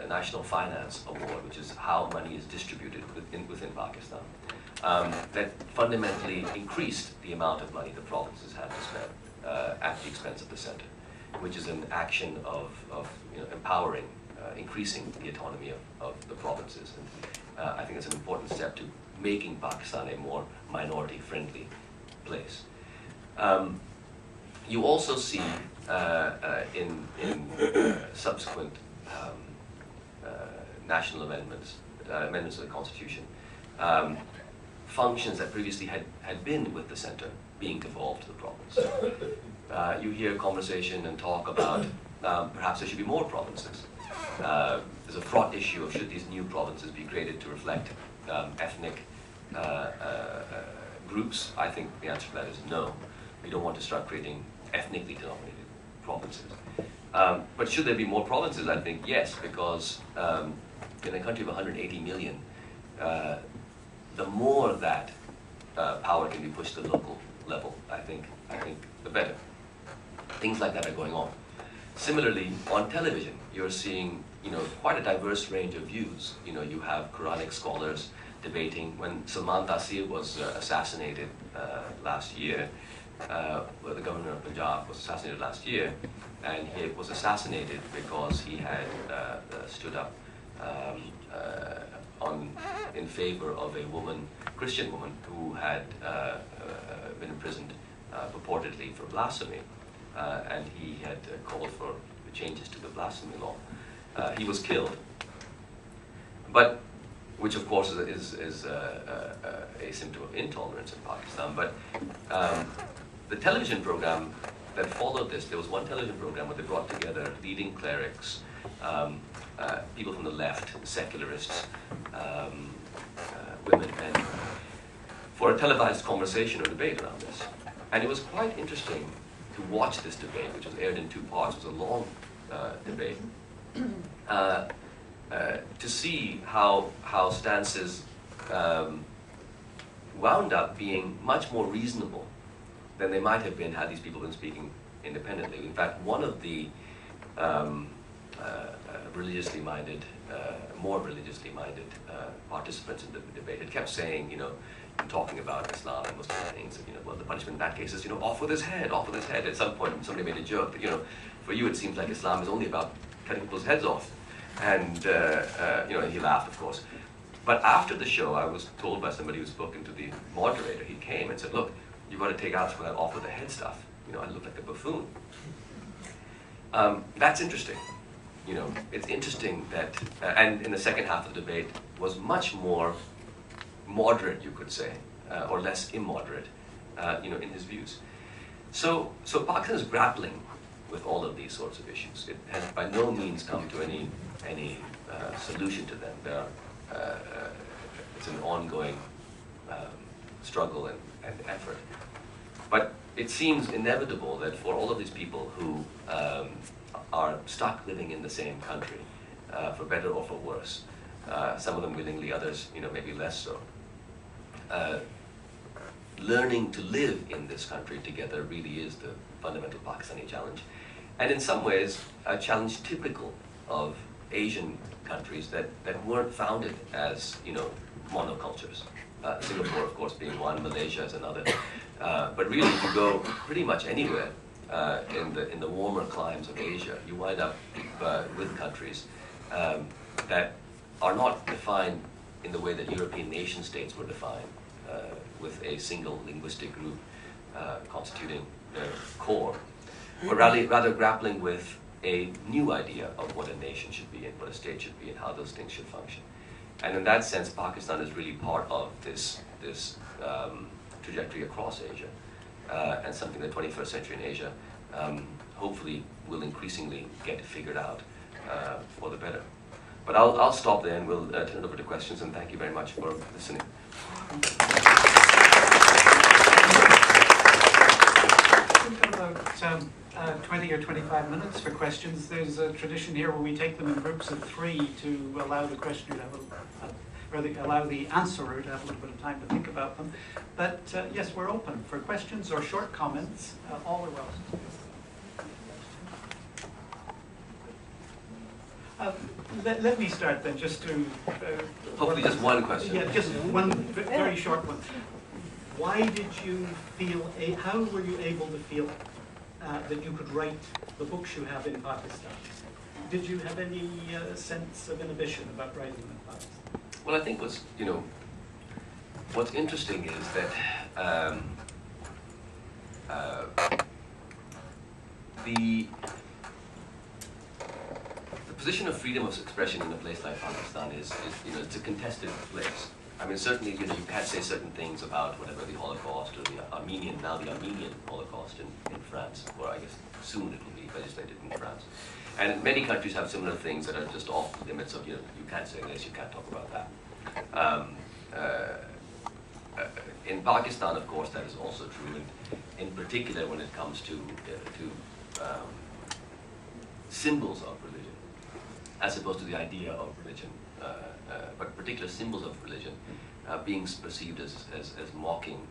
[SPEAKER 2] National Finance Award, which is how money is distributed within Pakistan, that fundamentally increased the amount of money the provinces had to spend at the expense of the center, which is an action of empowering, increasing the autonomy of the provinces. And I think it's an important step to making Pakistan a more minority-friendly place. You also see in subsequent national amendments to the Constitution, functions that previously had been with the center being devolved to the province. You hear conversation and talk about perhaps there should be more provinces. There's a fraught issue of should these new provinces be created to reflect ethnic groups. I think the answer to that is no. We don't want to start creating ethnically denominated provinces. But should there be more provinces? I think yes, because in a country of 180 million, the more that power can be pushed to the local level, I think the better. Things like that are going on. Similarly, on television, you're seeing quite a diverse range of views. You have Quranic scholars debating. When Salman Taseer was assassinated last year, the governor of Punjab was assassinated last year, and he was assassinated because he had stood up in favor of a woman, Christian woman, who had been imprisoned purportedly for blasphemy, and he had called for changes to the blasphemy law. He was killed, but which of course is a symptom of intolerance in Pakistan. But the television program that followed this, there was one television program where they brought together leading clerics, people from the left, secularists, women and for a televised conversation or debate around this. And it was quite interesting to watch this debate, which was aired in 2 parts. It was a long debate. To see how stances wound up being much more reasonable than they might have been had these people been speaking independently. In fact, one of the religiously minded, more religiously minded participants in the debate had kept saying, talking about Islam and Muslim things, and, well, the punishment in that case is, off with his head, off with his head. At some point, somebody made a joke that, for you it seems like Islam is only about cutting people's heads off. And, he laughed, of course. But after the show, I was told by somebody who's spoken to the moderator, he came and said, look, you've got to take out some of that off with the head stuff. I look like a buffoon. That's interesting. It's interesting that, and in the second half of the debate was much more moderate, you could say, or less immoderate, in his views. So Pakistan is grappling with all of these sorts of issues. It has by no means come to any solution to them. It's an ongoing struggle and effort. But it seems inevitable that for all of these people who are stuck living in the same country, for better or for worse, some of them willingly, others, maybe less so, learning to live in this country together really is the fundamental Pakistani challenge. And in some ways, a challenge typical of Asian countries that weren't founded as, monocultures. Singapore, of course, being one, Malaysia is another. But really, if you go pretty much anywhere in the warmer climes of Asia, you wind up with countries that are not defined in the way that European nation states were defined, with a single linguistic group constituting their core, but rather grappling with a new idea of what a nation should be and what a state should be and how those things should function. And in that sense, Pakistan is really part of this trajectory across Asia, and something that 21st century in Asia hopefully will increasingly get figured out for the better. But I'll stop there and we'll turn it over to questions, and thank you very much for listening.
[SPEAKER 1] We've got about 20 or 25 minutes for questions. There's a tradition here where we take them in groups of 3 to allow the questioner to have allow the answerer to have a little bit of time to think about them. But yes, we're open for questions or short comments. All are welcome. Let me start then, just to...
[SPEAKER 2] Hopefully just one question.
[SPEAKER 1] Yeah, just one very short one. Why did you feel, how were you able to feel that you could write the books you have in Pakistan? Did you have any sense of inhibition about writing in Pakistan?
[SPEAKER 2] Well, I think what's interesting is that the position of freedom of expression in a place like Pakistan is it's a contested place. I mean, certainly, you can't say certain things about whatever the Holocaust or the Armenian Holocaust in France, or I guess soon it will be legislated in France. And many countries have similar things that are just off the limits of, you can't say this, you can't talk about that. In Pakistan, of course, that is also true, and in particular when it comes to symbols of religion, as opposed to the idea of religion, but particular symbols of religion being perceived as mocking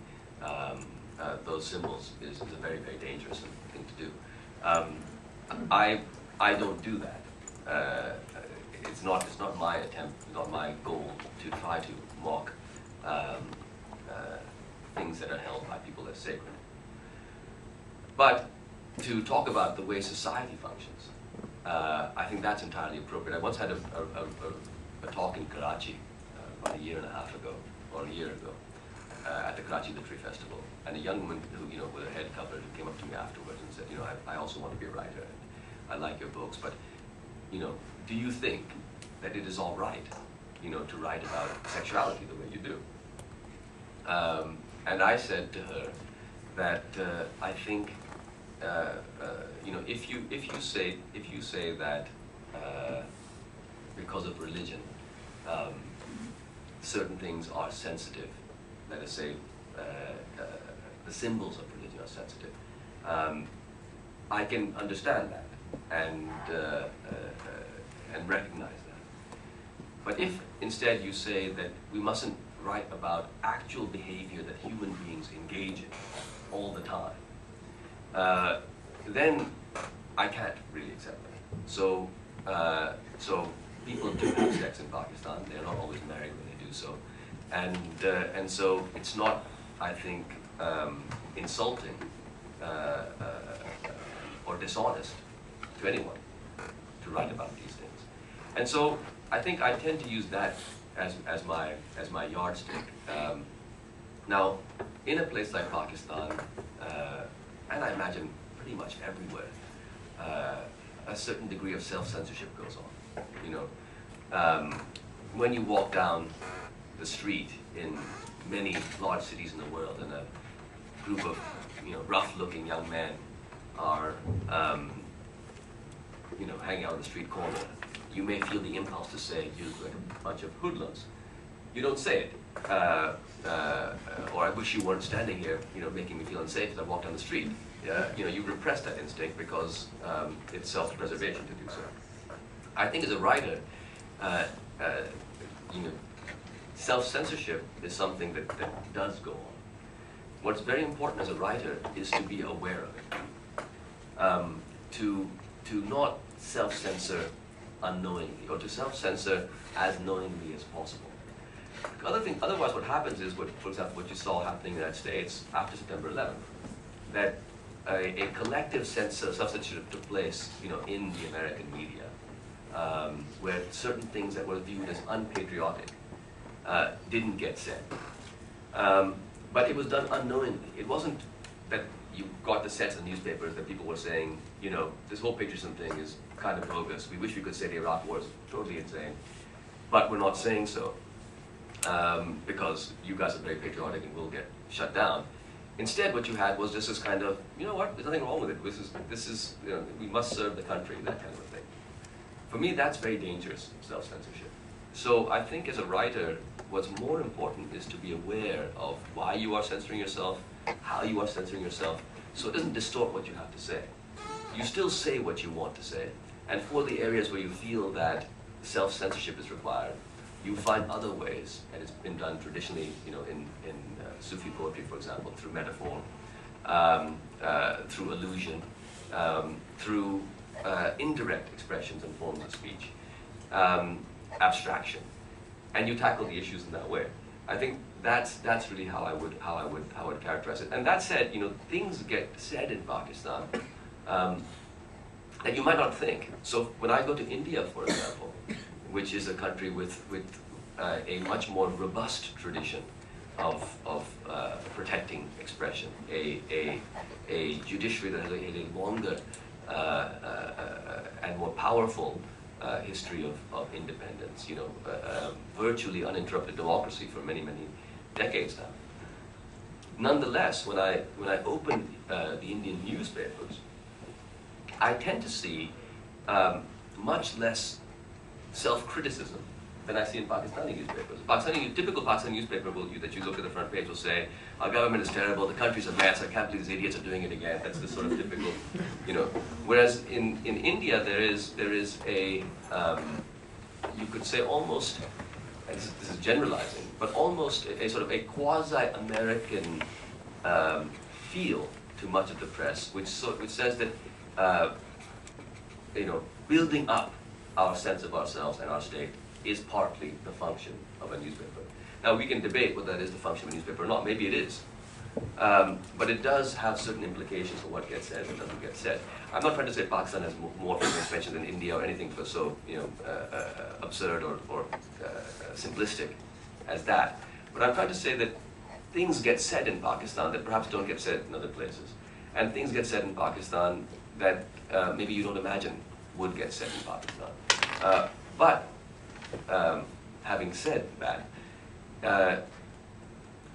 [SPEAKER 2] those symbols is a very, very dangerous thing to do. I don't do that. It's not my attempt, not my goal to try to mock things that are held by people as sacred. But to talk about the way society functions, I think that's entirely appropriate. I once had a talk in Karachi about a year and a half ago, or a year ago, at the Karachi Literary Festival, and a young woman who, with her head covered, came up to me afterwards and said, I also want to be a writer, and I like your books, but, do you think that it is all right, to write about sexuality the way you do? And I said to her that I think, if you say that because of religion, certain things are sensitive. Let us say the symbols of religion are sensitive. I can understand that and recognize that. But if instead you say that we mustn't write about actual behavior that human beings engage in all the time, then I can't really accept that. So people do have sex in Pakistan. They're not always married when they do so, and so it's not, I think, insulting or dishonest to anyone to write about these things. And so I think I tend to use that as my yardstick. Now, in a place like Pakistan, and I imagine pretty much everywhere, a certain degree of self-censorship goes on. You know, when you walk down the street in many large cities in the world, and a group of rough-looking young men are hanging out on the street corner, you may feel the impulse to say, "You're like a bunch of hoodlums." You don't say it, or "I wish you weren't standing here, making me feel unsafe as I walk down the street." You repress that instinct because it's self-preservation to do so. I think as a writer, self-censorship is something that does go on. What's very important as a writer is to be aware of it, to not self-censor unknowingly, or to self-censor as knowingly as possible. Otherwise, what happens is, for example, what you saw happening in the United States after September 11th, that a collective sense of self-censorship took place, in the American media, where certain things that were viewed as unpatriotic didn't get said. But it was done unknowingly. It wasn't that you got the sense in the newspapers that people were saying, this whole patriotism thing is kind of bogus. We wish we could say the Iraq war is totally insane, but we're not saying so because you guys are very patriotic and will get shut down. Instead, what you had was just this kind of, there's nothing wrong with it. This is we must serve the country, that kind of a thing. For me, that's very dangerous, self-censorship. So I think as a writer, what's more important is to be aware of why you are censoring yourself, how you are censoring yourself, so it doesn't distort what you have to say. You still say what you want to say, and for the areas where you feel that self-censorship is required, you find other ways, and it's been done traditionally, in Sufi poetry, for example, through metaphor, through allusion, through indirect expressions and forms of speech, abstraction, and you tackle the issues in that way. I think that's really how I would characterize it. And that said, things get said in Pakistan that you might not think. So when I go to India, for example, which is a country with a much more robust tradition of protecting expression, a judiciary that has a longer and more powerful history of independence, virtually uninterrupted democracy for many, many decades now. Nonetheless, when I open the Indian newspapers, I tend to see much less self-criticism than I see in Pakistani newspapers. Typical Pakistani newspaper that you look at the front page will say, "Our government is terrible, the country's a mess, I can't believe these idiots are doing it again." That's the sort of typical, Whereas in India there is a, you could say almost, and this is generalizing, but almost a sort of a quasi-American feel to much of the press, which says that, building up our sense of ourselves and our state is partly the function of a newspaper. Now, we can debate whether that is the function of a newspaper or not. Maybe it is. But it does have certain implications for what gets said and doesn't get said. I'm not trying to say Pakistan has more freedom of expression than India or anything so absurd or simplistic as that. But I'm trying to say that things get said in Pakistan that perhaps don't get said in other places. And things get said in Pakistan that maybe you don't imagine would get said in Pakistan. But having said that,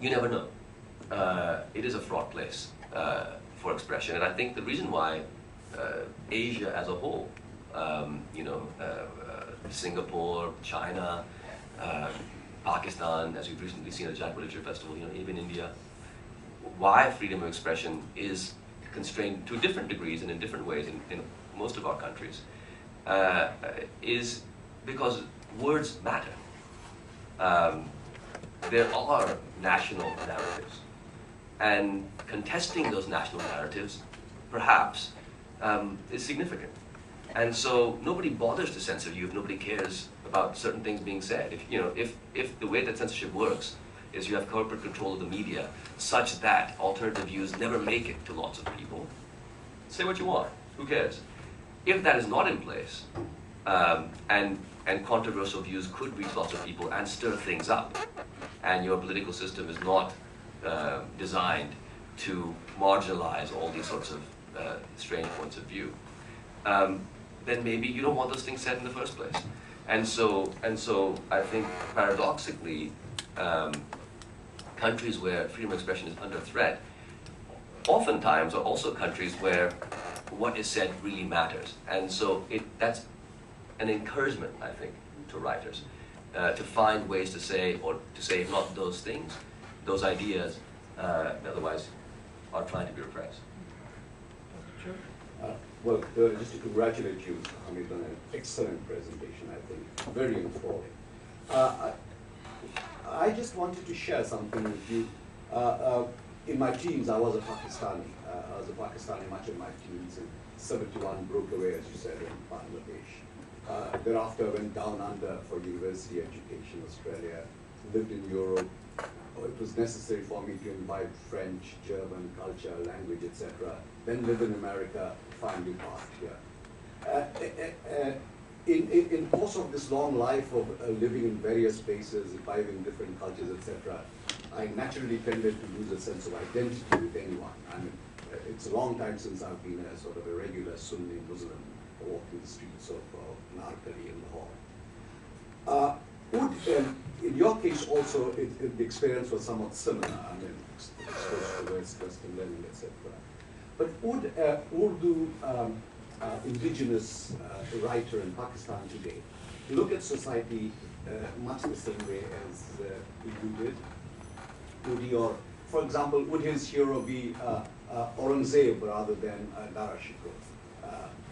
[SPEAKER 2] you never know. It is a fraught place for expression, and I think the reason why Asia as a whole, Pakistan, as we've recently seen at the Jaipur Literature Festival, even India, why freedom of expression is constrained to different degrees and in different ways in most of our countries, is because words matter. There are national narratives, and contesting those national narratives, perhaps, is significant. And so nobody bothers to censor you if nobody cares about certain things being said. If the way that censorship works is you have corporate control of the media such that alternative views never make it to lots of people, say what you want, who cares? If that is not in place, and controversial views could reach lots of people and stir things up, and your political system is not designed to marginalize all these sorts of strange points of view, then maybe you don't want those things said in the first place. And so I think paradoxically, countries where freedom of expression is under threat oftentimes are also countries where what is said really matters. And so that's an encouragement, I think, to writers to find ways to say, or to say if not those things, those ideas that otherwise are trying to be repressed.
[SPEAKER 3] Well, just to congratulate you, Hamid, on an excellent presentation, I think, very informative. I just wanted to share something with you. In my teens, I was a Pakistani. I was a Pakistani much of my teens. In 71, broke away, as you said, in Bangladesh. Thereafter, went down under for university education, Australia, lived in Europe. It was necessary for me to imbibe French, German culture, language, etc. Then live in America, finally passed here. In course of this long life of living in various spaces, imbibing different cultures, etc., I naturally tended to lose a sense of identity with anyone. I mean, it's a long time since I've been a sort of a regular Sunni Muslim walking the streets of Narkali in Lahore. In your case also, the experience was somewhat similar. I mean, exposed to Western learning, etc. But would Urdu indigenous writer in Pakistan today look at society much the same way as you did? Would he, or for example, would his hero be Aurangzeb rather than Dara Shikoh?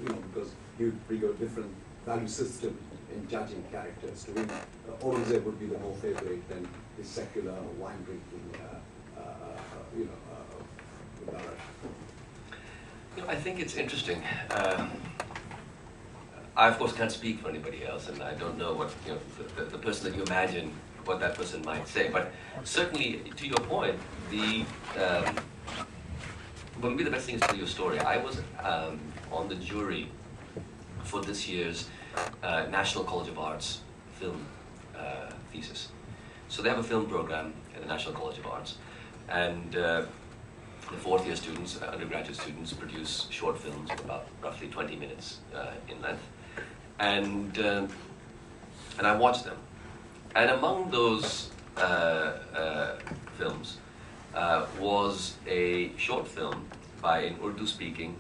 [SPEAKER 3] Because he would bring a different value system in judging characters. To him, Aurangzeb would be the more favorite than the secular wine drinking, Dara Shikoh.
[SPEAKER 2] I think it's interesting. I, of course, can't speak for anybody else, and I don't know what the person that you imagine what that person might say. But certainly, to your point, well, maybe the best thing is to tell you a story. I was on the jury for this year's National College of Arts film thesis. So they have a film program at the National College of Arts, and the fourth-year students, undergraduate students, produce short films of about roughly 20 minutes in length, and I watched them. And among those films was a short film by an Urdu-speaking,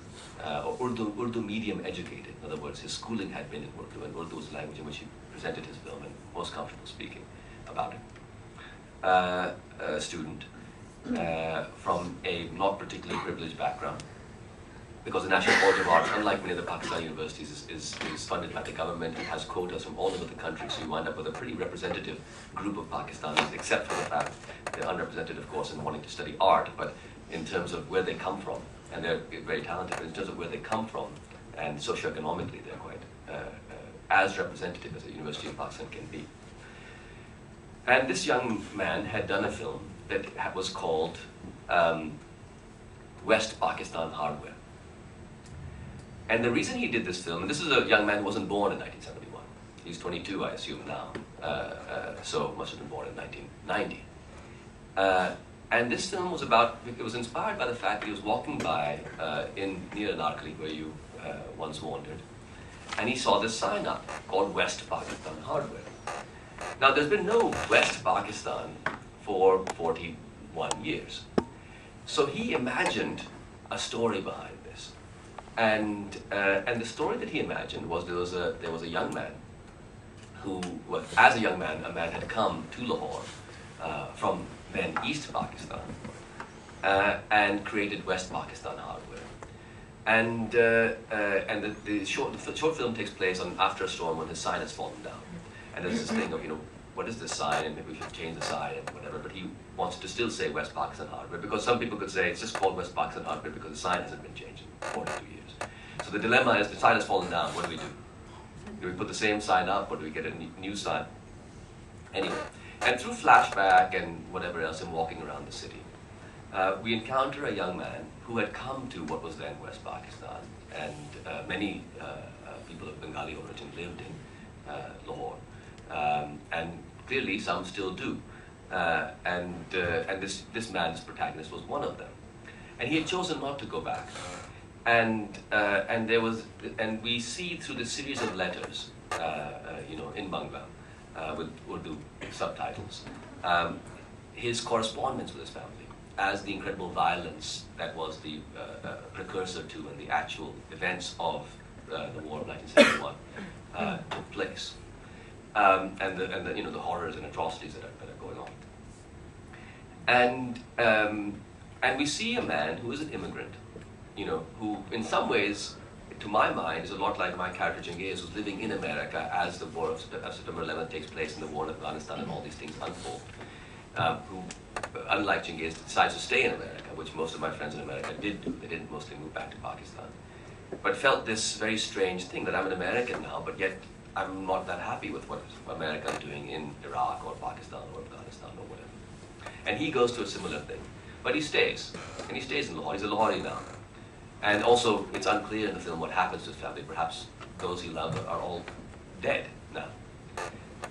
[SPEAKER 2] or Urdu medium educated. In other words, his schooling had been in Urdu, and Urdu was the language in which he presented his film and most comfortable speaking about it. A student from a not particularly privileged background, because the National College of Arts, unlike many of the Pakistani universities, is funded by the government and has quotas from all over the country, so you wind up with a pretty representative group of Pakistanis, except for the fact they're underrepresented, of course, in wanting to study art, but in terms of where they come from, and they're very talented, but in terms of where they come from, and socioeconomically, they're quite as representative as a university in Pakistan can be. And this young man had done a film that was called West Pakistan Hardware. And the reason he did this film, and this is a young man who wasn't born in 1971. He's 22, I assume, now. So must have been born in 1990. And this film was it was inspired by the fact that he was walking by near Narkali, where you once wandered, and he saw this sign up called West Pakistan Hardware. Now, there's been no West Pakistan for 41 years. So he imagined a story behind this. And the story that he imagined was there was a young man who, was, as a young man, a man had come to Lahore from then East Pakistan and created West Pakistan hardware. And the short film takes place after a storm when the sign has fallen down. And there's this thing of, what is this sign, and maybe we should change the sign and whatever, but he wants to still say West Pakistan hardware, because some people could say it's just called West Pakistan hardware because the sign hasn't been changed in 42 years. So the dilemma is, the sign has fallen down, what do we do? Do we put the same sign up, or do we get a new sign? Anyway, and through flashback and whatever else and walking around the city, we encounter a young man who had come to what was then West Pakistan, and many people of Bengali origin lived in Lahore, and clearly some still do. And this man's protagonist was one of them, and he had chosen not to go back. And we see through the series of letters, in Bangla, with Urdu subtitles, his correspondence with his family, as the incredible violence that was the precursor to and the actual events of the war of 1971 took place, and the horrors and atrocities that are going on. And we see a man who is an immigrant, who in some ways, to my mind, is a lot like my character Genghis, who's living in America as the war of September 11th takes place and the war in Afghanistan and all these things unfold. Who, unlike Genghis, decides to stay in America, which most of my friends in America did do. They didn't mostly move back to Pakistan. But felt this very strange thing that I'm an American now, but yet I'm not that happy with what America is doing in Iraq or Pakistan or Afghanistan or whatever. And he goes to a similar thing. But he stays. And he stays in Lahore. He's a Lahori now. And also, it's unclear in the film what happens to his family. Perhaps those he loved are all dead now.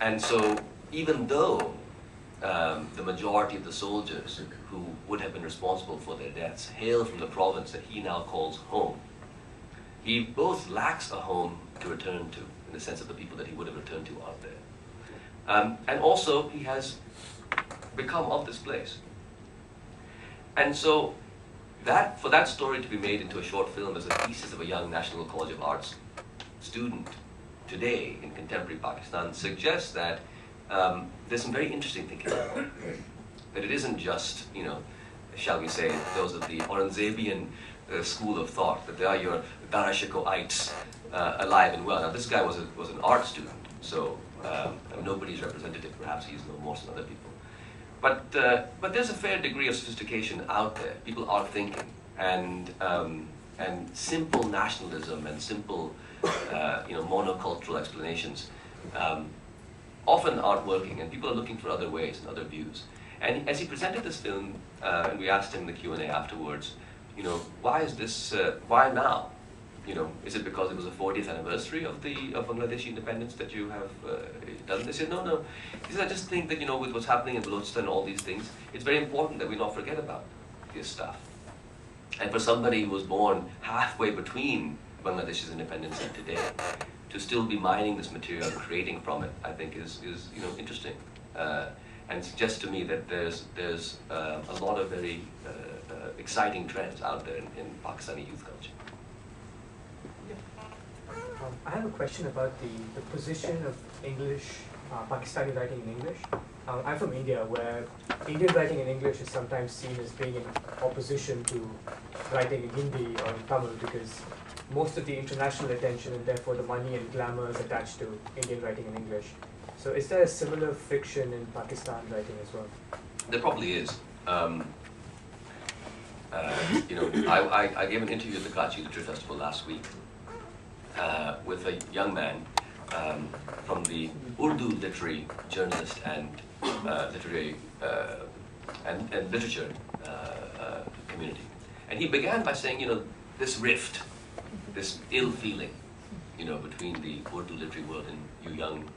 [SPEAKER 2] And so, even though the majority of the soldiers who would have been responsible for their deaths hail from the province that he now calls home, he both lacks a home to return to, in the sense of the people that he would have returned to out there. And also, he has become of this place. And so, for that story to be made into a short film as a thesis of a young National College of Arts student today in contemporary Pakistan suggests that there's some very interesting thinking about it. That it isn't just, shall we say, those of the Aurangzebian school of thought, that they are your Darashikoites alive and well. Now, this guy was an art student, so nobody's representative. Perhaps he's no more than other people. But there's a fair degree of sophistication out there. People are thinking, and simple nationalism and simple, monocultural explanations often aren't working, and people are looking for other ways and other views. And as he presented this film, and we asked him in the Q&A afterwards, why is this? Why now? Is it because it was the 40th anniversary of Bangladeshi independence that you have done this? He said, no. He said, I just think that, with what's happening in Balochistan and all these things, it's very important that we not forget about this stuff. And for somebody who was born halfway between Bangladesh's independence and today, to still be mining this material and creating from it, I think is interesting. And suggests to me that there's a lot of very exciting trends out there in Pakistani youth culture.
[SPEAKER 4] I have a question about the position of English, Pakistani writing in English. I'm from India, where Indian writing in English is sometimes seen as being in opposition to writing in Hindi or in Tamil, because most of the international attention and therefore the money and glamour is attached to Indian writing in English. So is there a similar friction in Pakistan writing as well?
[SPEAKER 2] There probably is. I gave an interview at the Karachi Literature Festival last week with a young man from the Urdu literary journalist and literary and literature community. And he began by saying, this rift, this ill feeling, between the Urdu literary world and you young,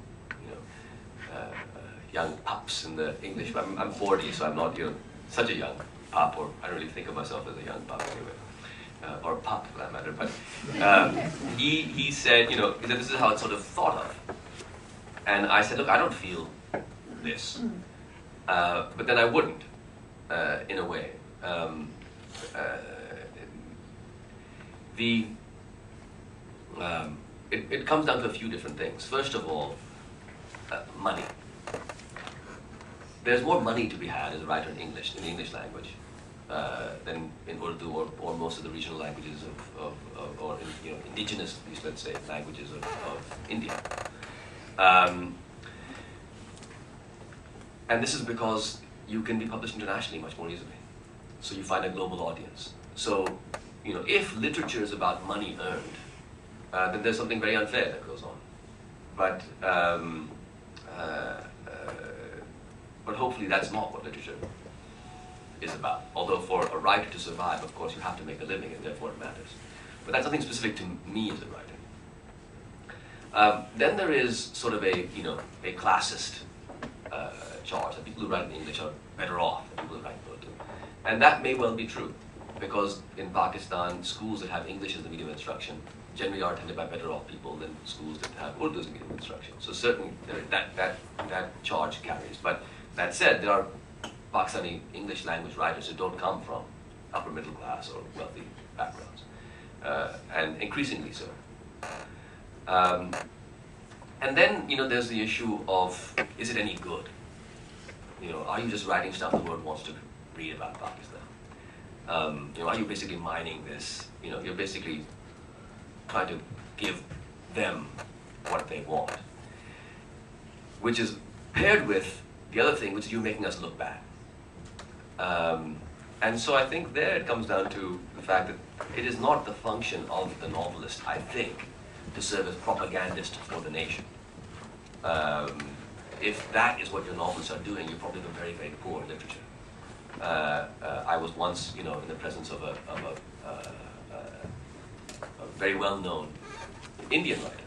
[SPEAKER 2] young pups in the English. I'm 40, so I'm not such a young pup, or I don't really think of myself as a young pup anyway, or pup for that matter. But he said, this is how it's sort of thought of. And I said, look, I don't feel this, but then I wouldn't, in a way. It comes down to a few different things. First of all, money. There's more money to be had as a writer in English, in the English language, than in Urdu or most of the regional languages or indigenous, at least let's say, languages of India. And this is because you can be published internationally much more easily. So you find a global audience. So, if literature is about money earned, then there's something very unfair that goes on. But hopefully that's not what literature is about. Although for a writer to survive, of course, you have to make a living, and therefore it matters. But that's nothing specific to me as a writer. Then there is sort of a classist charge that people who write in English are better off than people who write in Urdu. And that may well be true, because in Pakistan, schools that have English as the medium of instruction generally are attended by better off people than schools that have Urdu as the medium of instruction. So certainly that charge carries. But that said, there are Pakistani English language writers who don't come from upper middle class or wealthy backgrounds, and increasingly so. And then there's the issue of, is it any good? Are you just writing stuff the world wants to read about Pakistan? Are you basically mining this? You're basically trying to give them what they want, which is paired with the other thing, which is you making us look bad. And so I think there it comes down to the fact that it is not the function of the novelist, I think, to serve as propagandist for the nation. If that is what your novelists are doing, you're probably very, very poor in literature. I was once, in the presence of a very well-known Indian writer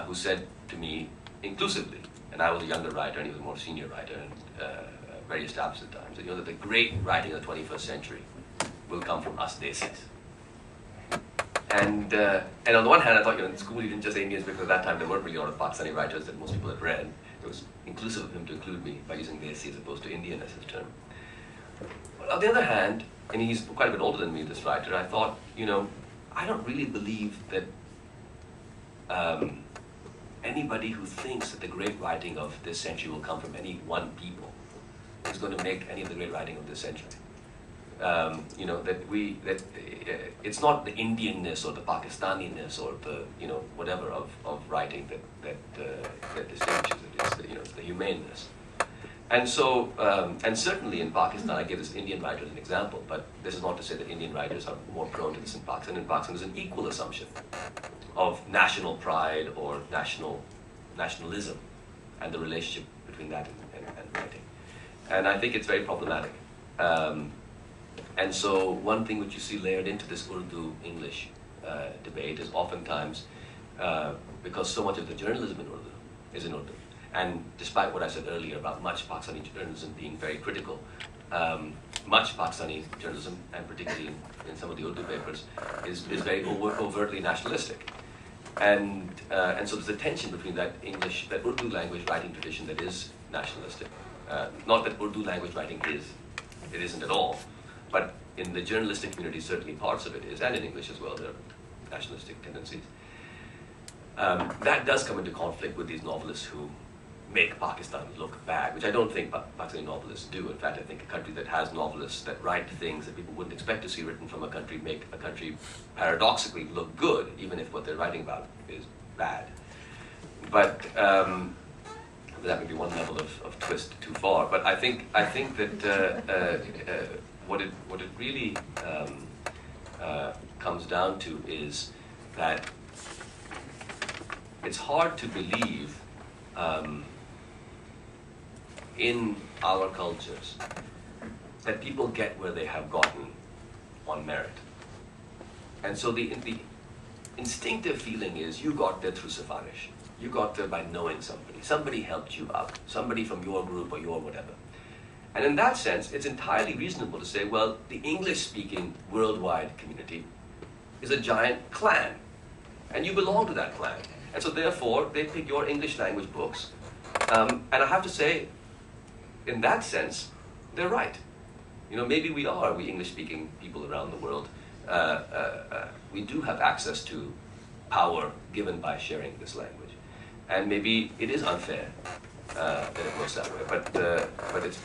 [SPEAKER 2] who said to me inclusively, and I was a younger writer and he was a more senior writer and very established at the time, that that the great writing of the 21st century will come from us desis. And on the one hand, I thought, in school you didn't just say Indians, because at that time there weren't really a lot of Pakistani writers that most people had read. It was inclusive of him to include me by using desi as opposed to Indian as his term. But on the other hand, and he's quite a bit older than me, this writer, I thought, I don't really believe that anybody who thinks that the great writing of this century will come from any one people is going to make any of the great writing of this century. It's not the Indianness or the Pakistaniness or the whatever of writing that distinguishes it. It's the humaneness. And so, and certainly in Pakistan, I give this Indian writer as an example, but this is not to say that Indian writers are more prone to this in Pakistan. In Pakistan, there's an equal assumption of national pride or nationalism and the relationship between that and writing. And I think it's very problematic. And so one thing which you see layered into this Urdu-English debate is oftentimes, because so much of the journalism in Urdu is in Urdu, and despite what I said earlier about much Pakistani journalism being very critical, much Pakistani journalism, and particularly in some of the Urdu papers, is very overtly nationalistic. And so there's a tension between that Urdu language writing tradition that is nationalistic. Not that Urdu language writing it isn't at all, but in the journalistic community, certainly parts of it is, and in English as well, there are nationalistic tendencies. That does come into conflict with these novelists who make Pakistan look bad, which I don't think Pakistani novelists do. In fact, I think a country that has novelists that write things that people wouldn't expect to see written from a country make a country paradoxically look good, even if what they're writing about is bad. But that may be one level of twist too far. But I think that what it really comes down to is that it's hard to believe in our cultures that people get where they have gotten on merit. And so the instinctive feeling is you got there through sifarish. You got there by knowing somebody. Somebody helped you out. Somebody from your group or your whatever. And in that sense, it's entirely reasonable to say, well, the English-speaking worldwide community is a giant clan. And you belong to that clan. And so therefore, they pick your English language books. And I have to say, in that sense, they're right. Maybe we English-speaking people around the world, we do have access to power given by sharing this language. And maybe it is unfair that it works that way, but it's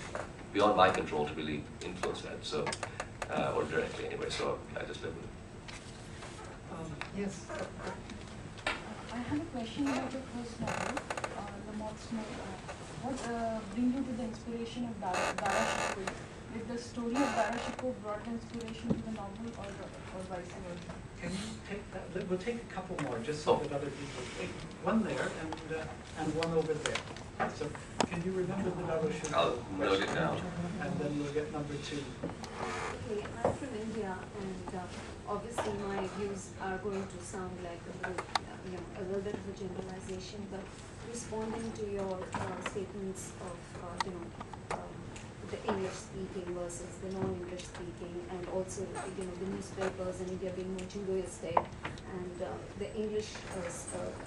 [SPEAKER 2] beyond my control to really influence that, so, or directly anyway, so I just live with it.
[SPEAKER 1] Yes.
[SPEAKER 5] I have a question about your first novel, The Moth Smoke. What brings you to the inspiration of Darashikoh? Did the story of Darashikoh brought inspiration to the novel, or vice versa?
[SPEAKER 1] Can you take that? We'll take a couple more, just so that other people take one there and one over there. So, can you remember the Darashikoh?
[SPEAKER 2] I'll note it down.
[SPEAKER 1] And then we'll get number 2.
[SPEAKER 6] Okay, I'm from India, and obviously my views are going to sound like a little bit of a generalization, but responding to your statements of the English speaking versus the non-English speaking, and also the newspapers in India being more jingoistic, and the English,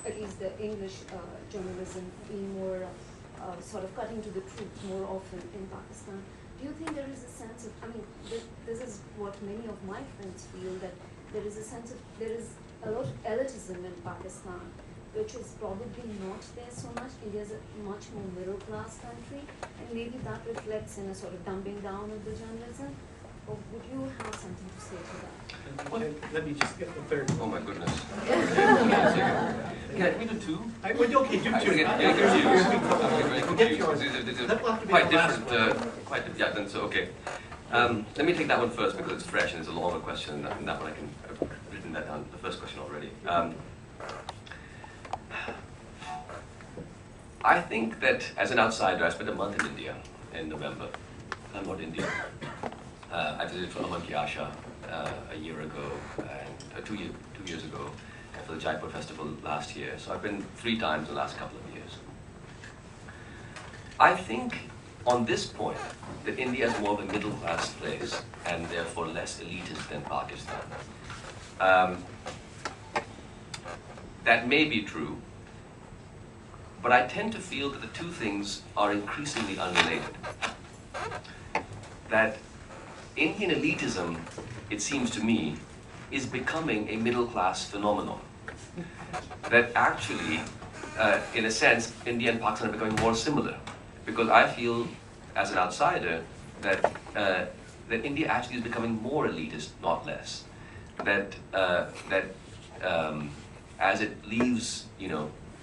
[SPEAKER 6] at least the English journalism being more sort of cutting to the truth more often in Pakistan. Do you think there is a sense of, this is what many of my friends feel, that there is a sense of, there is a lot of elitism in Pakistan, which is probably not there so much. India is a much more middle class country, and maybe that reflects in a sort of dumbing down of the journalism. Or would you have something to say to that?
[SPEAKER 1] Let me just get the third.
[SPEAKER 2] Oh my goodness. Can we do 2?
[SPEAKER 1] Okay, do 2.
[SPEAKER 2] We'll get yours. Quite different. Yeah, then so, okay. Let me take that one first because it's fresh and it's a longer question, and that one I've written that down, the first question already. I think that as an outsider, I spent a month in India in November. I'm not Indian. I visited for Aman Ki Asha a year ago, and 2 years ago, and for the Jaipur Festival last year. So I've been 3 times in the last couple of years. I think on this point that India is more of a middle class place and therefore less elitist than Pakistan. That may be true, but I tend to feel that the 2 things are increasingly unrelated. That Indian elitism, it seems to me, is becoming a middle-class phenomenon. That actually, in a sense, India and Pakistan are becoming more similar. Because I feel, as an outsider, that India actually is becoming more elitist, not less. That as it leaves,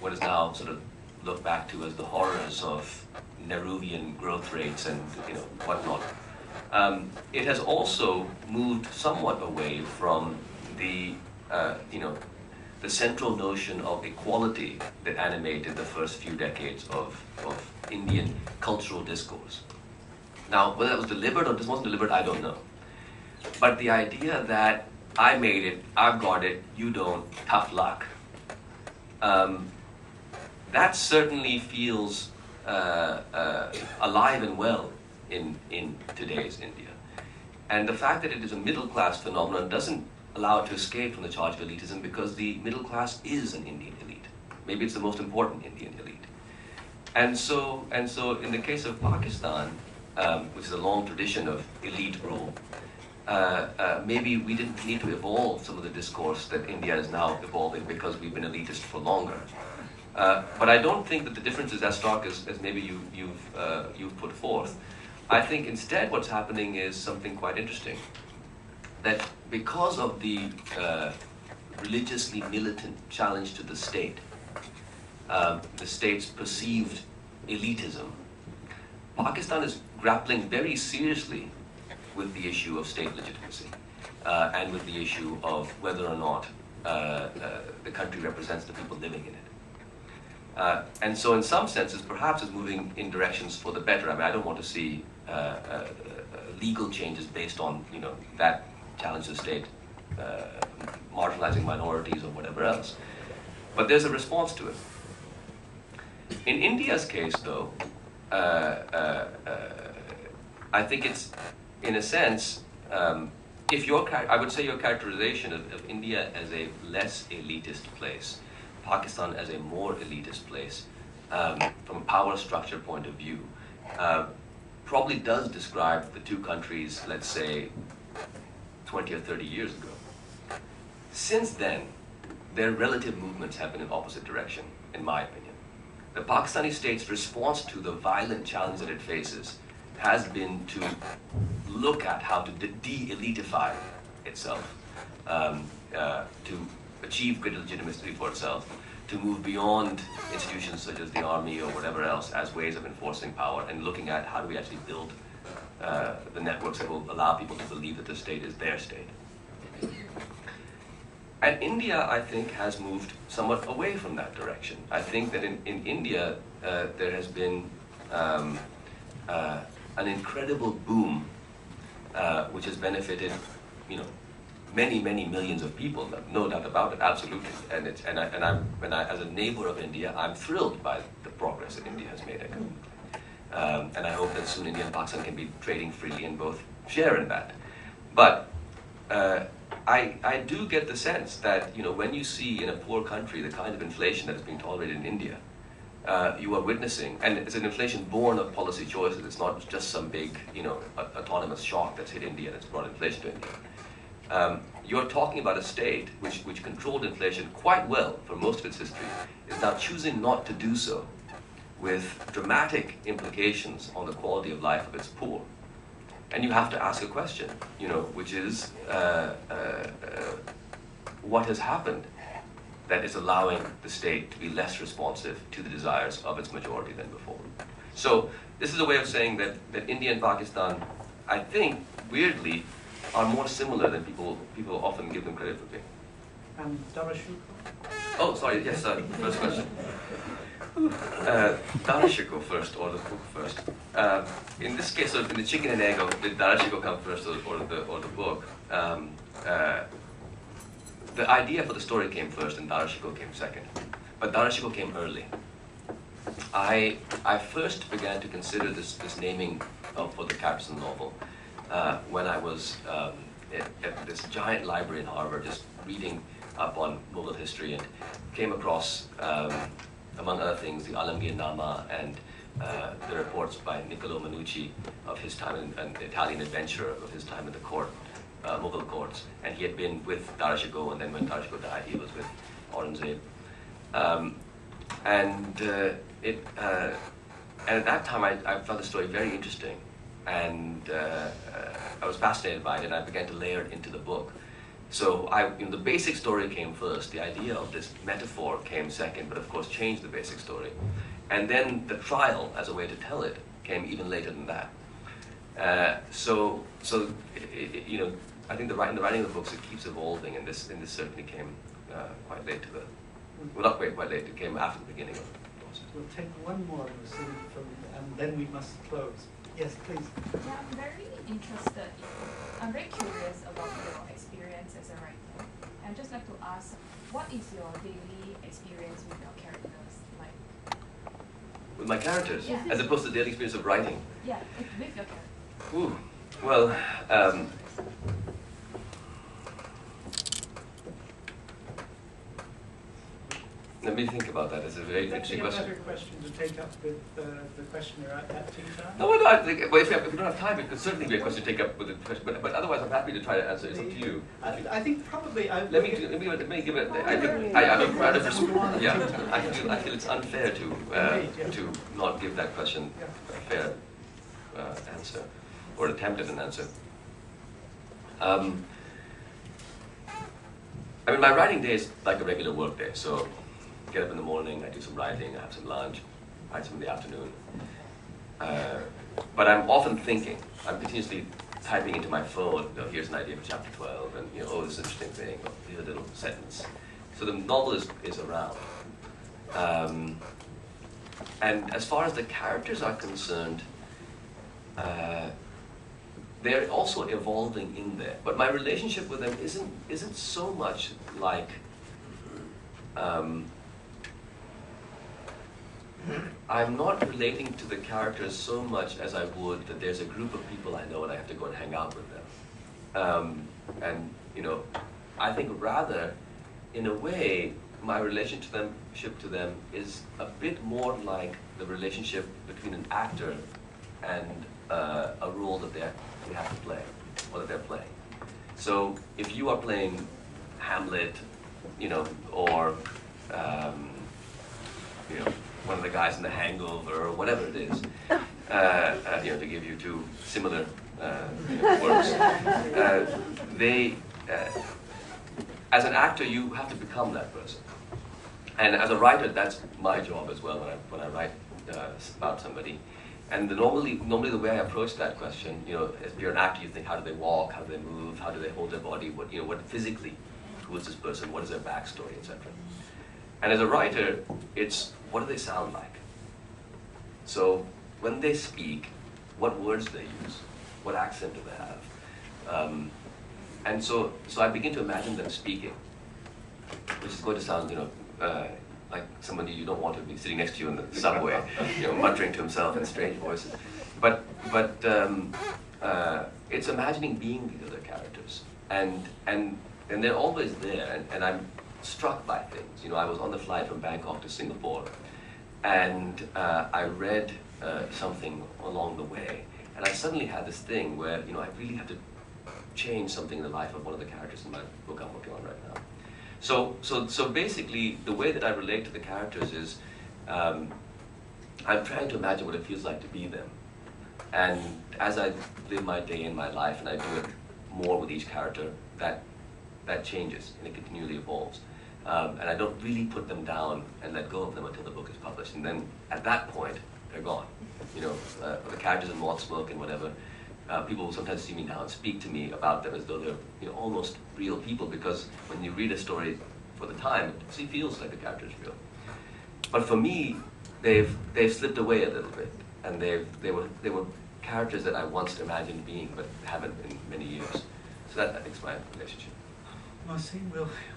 [SPEAKER 2] what is now sort of looked back to as the horrors of Nehruvian growth rates and whatnot. It has also moved somewhat away from the central notion of equality that animated the first few decades of Indian cultural discourse. Now, whether that was deliberate or this wasn't deliberate, I don't know. But the idea that I made it, I've got it, you don't, tough luck, that certainly feels alive and well in today's India. And the fact that it is a middle-class phenomenon doesn't allow it to escape from the charge of elitism, because the middle class is an Indian elite. Maybe it's the most important Indian elite. And so in the case of Pakistan, which is a long tradition of elite rule, maybe we didn't need to evolve some of the discourse that India is now evolving because we've been elitist for longer. But I don't think that the difference is as stark as maybe you've put forth. I think instead what's happening is something quite interesting. That because of the religiously militant challenge to the state's perceived elitism, Pakistan is grappling very seriously with the issue of state legitimacy and with the issue of whether or not the country represents the people living in it. And so in some senses, perhaps it's moving in directions for the better. I mean, I don't want to see legal changes based on, that challenge to the state, marginalizing minorities or whatever else. But there's a response to it. In India's case, though, I think it's, in a sense, I would say your characterization of India as a less elitist place, Pakistan as a more elitist place, from a power structure point of view, probably does describe the two countries, let's say, 20 or 30 years ago. Since then, their relative movements have been in opposite direction, in my opinion. the Pakistani state's response to the violent challenge that it faces has been to look at how to de-elitify itself, to achieve greater legitimacy for itself, to move beyond institutions such as the army or whatever else as ways of enforcing power, and looking at how do we actually build the networks that will allow people to believe that the state is their state. And India, I think, has moved somewhat away from that direction. I think that in India, there has been an incredible boom, which has benefited, many, many millions of people. No doubt about it, absolutely. And as a neighbor of India, I'm thrilled by the progress that India has made. And I hope that soon India and Pakistan can be trading freely and both share in that. But I do get the sense that when you see in a poor country the kind of inflation that is being tolerated in India, you are witnessing, and it's an inflation born of policy choices. It's not just some big, autonomous shock that's hit India that's brought inflation to India. You're talking about a state which controlled inflation quite well for most of its history, is now choosing not to do so, with dramatic implications on the quality of life of its poor. And you have to ask a question, which is, what has happened that is allowing the state to be less responsive to the desires of its majority than before? So this is a way of saying that India and Pakistan, I think, weirdly, are more similar than people often give them credit for being.
[SPEAKER 1] And Darashu?
[SPEAKER 2] Oh, sorry, yes, first question. Darashico first, or the book first. In this case, in the chicken and egg, did Darashico come first or the book? The idea for the story came first and Darashico came second. But Darashico came early. I first began to consider this naming for the characters in the novel when I was at this giant library in Harvard, just reading up on Mughal history, and came across, among other things, the Alamgir Nama and the reports by Niccolo Manucci of his time, an Italian adventurer of his time in the court, Mughal courts. And he had been with Darashico, and then when Darashico died, he was with Aurangzeb. And at that time, I found the story very interesting, and I was fascinated by it, and I began to layer it into the book. So the basic story came first. The idea of this metaphor came second, but of course changed the basic story. And then the trial as a way to tell it came even later than that. I think in the writing of the books it keeps evolving, and this certainly came quite late to the. Well, not quite late. It came after the beginning of the process.
[SPEAKER 1] We'll take one more, and then we must close. Yes, please.
[SPEAKER 7] Yeah, I'm very curious about your experience as a writer. I'd just like to ask, what is your daily experience with your characters like?
[SPEAKER 2] With my characters?
[SPEAKER 7] Yeah.
[SPEAKER 2] As opposed to the daily experience of writing?
[SPEAKER 7] Yeah, with your characters.
[SPEAKER 2] Ooh, well, let me think about that. It's a very interesting question.
[SPEAKER 1] Another question to take up with the questioner at tea time?
[SPEAKER 2] No, I think, well, if we don't have time, it could certainly be a question to take up with the question. But otherwise, I'm happy to try to answer. It's up to you.
[SPEAKER 1] I think probably.
[SPEAKER 2] Let me give it. I feel it's unfair to not give that question a fair answer, or attempt at an answer. My writing day is like a regular work day. So, get up in the morning, I do some writing, I have some lunch, write some in the afternoon. But I'm often thinking. I'm continuously typing into my phone. Here's an idea for chapter 12, and this interesting thing. Or here's a little sentence. So the novel is around. And as far as the characters are concerned, they're also evolving in there. But my relationship with them isn't so much like. I'm not relating to the characters so much as I would that there's a group of people I know and I have to go and hang out with them. I think rather, in a way, my relationship to them is a bit more like the relationship between an actor and a role that they have to play, or that they're playing. So if you are playing Hamlet, or one of the guys in The Hangover or whatever it is, to give you two similar works. As an actor, you have to become that person. And as a writer, that's my job as well when I write about somebody. And normally the way I approach that question, if you're an actor, you think, how do they walk, how do they move, how do they hold their body, what physically, who is this person, what is their backstory, etc. And as a writer, it's what do they sound like? So when they speak, what words do they use? What accent do they have? And so I begin to imagine them speaking, which is going to sound, like somebody you don't want to be sitting next to you in the subway, muttering to himself in strange voices. But it's imagining being these other characters, and they're always there, and I'm struck by things. I was on the flight from Bangkok to Singapore, and I read something along the way, and I suddenly had this thing where I really have to change something in the life of one of the characters in my book I'm working on right now. So basically, the way that I relate to the characters is I'm trying to imagine what it feels like to be them. And as I live my day in my life and I do it more with each character, that changes and it continually evolves. And I don't really put them down and let go of them until the book is published. And then at that point, they're gone. The characters in Moth Smoke and whatever, people will sometimes see me now and speak to me about them as though they're almost real people, because when you read a story for the time, it feels like the character is real. But for me, they've slipped away a little bit, and they were characters that I once imagined being, but haven't in many years. So that, I think, is my relationship.
[SPEAKER 1] Mohsin,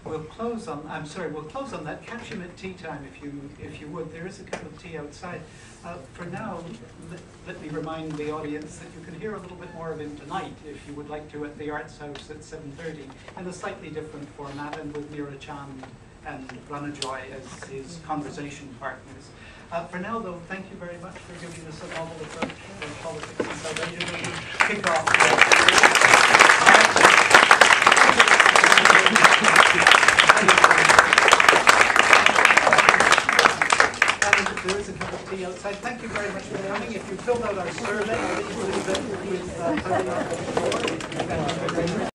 [SPEAKER 1] we'll close on that. Catch him at tea time if you would. There is a cup of tea outside. For now, let me remind the audience that you can hear a little bit more of him tonight if you would like to at the Arts House at 7:30 in a slightly different format, and with Meera Chand and Ranajoy as his conversation partners. For now, though, thank you very much for giving us a novel approach to politics in South Asia. We'll kick off. And there is a cup of tea outside. Thank you very much for coming. If you filled out our survey, please leave it with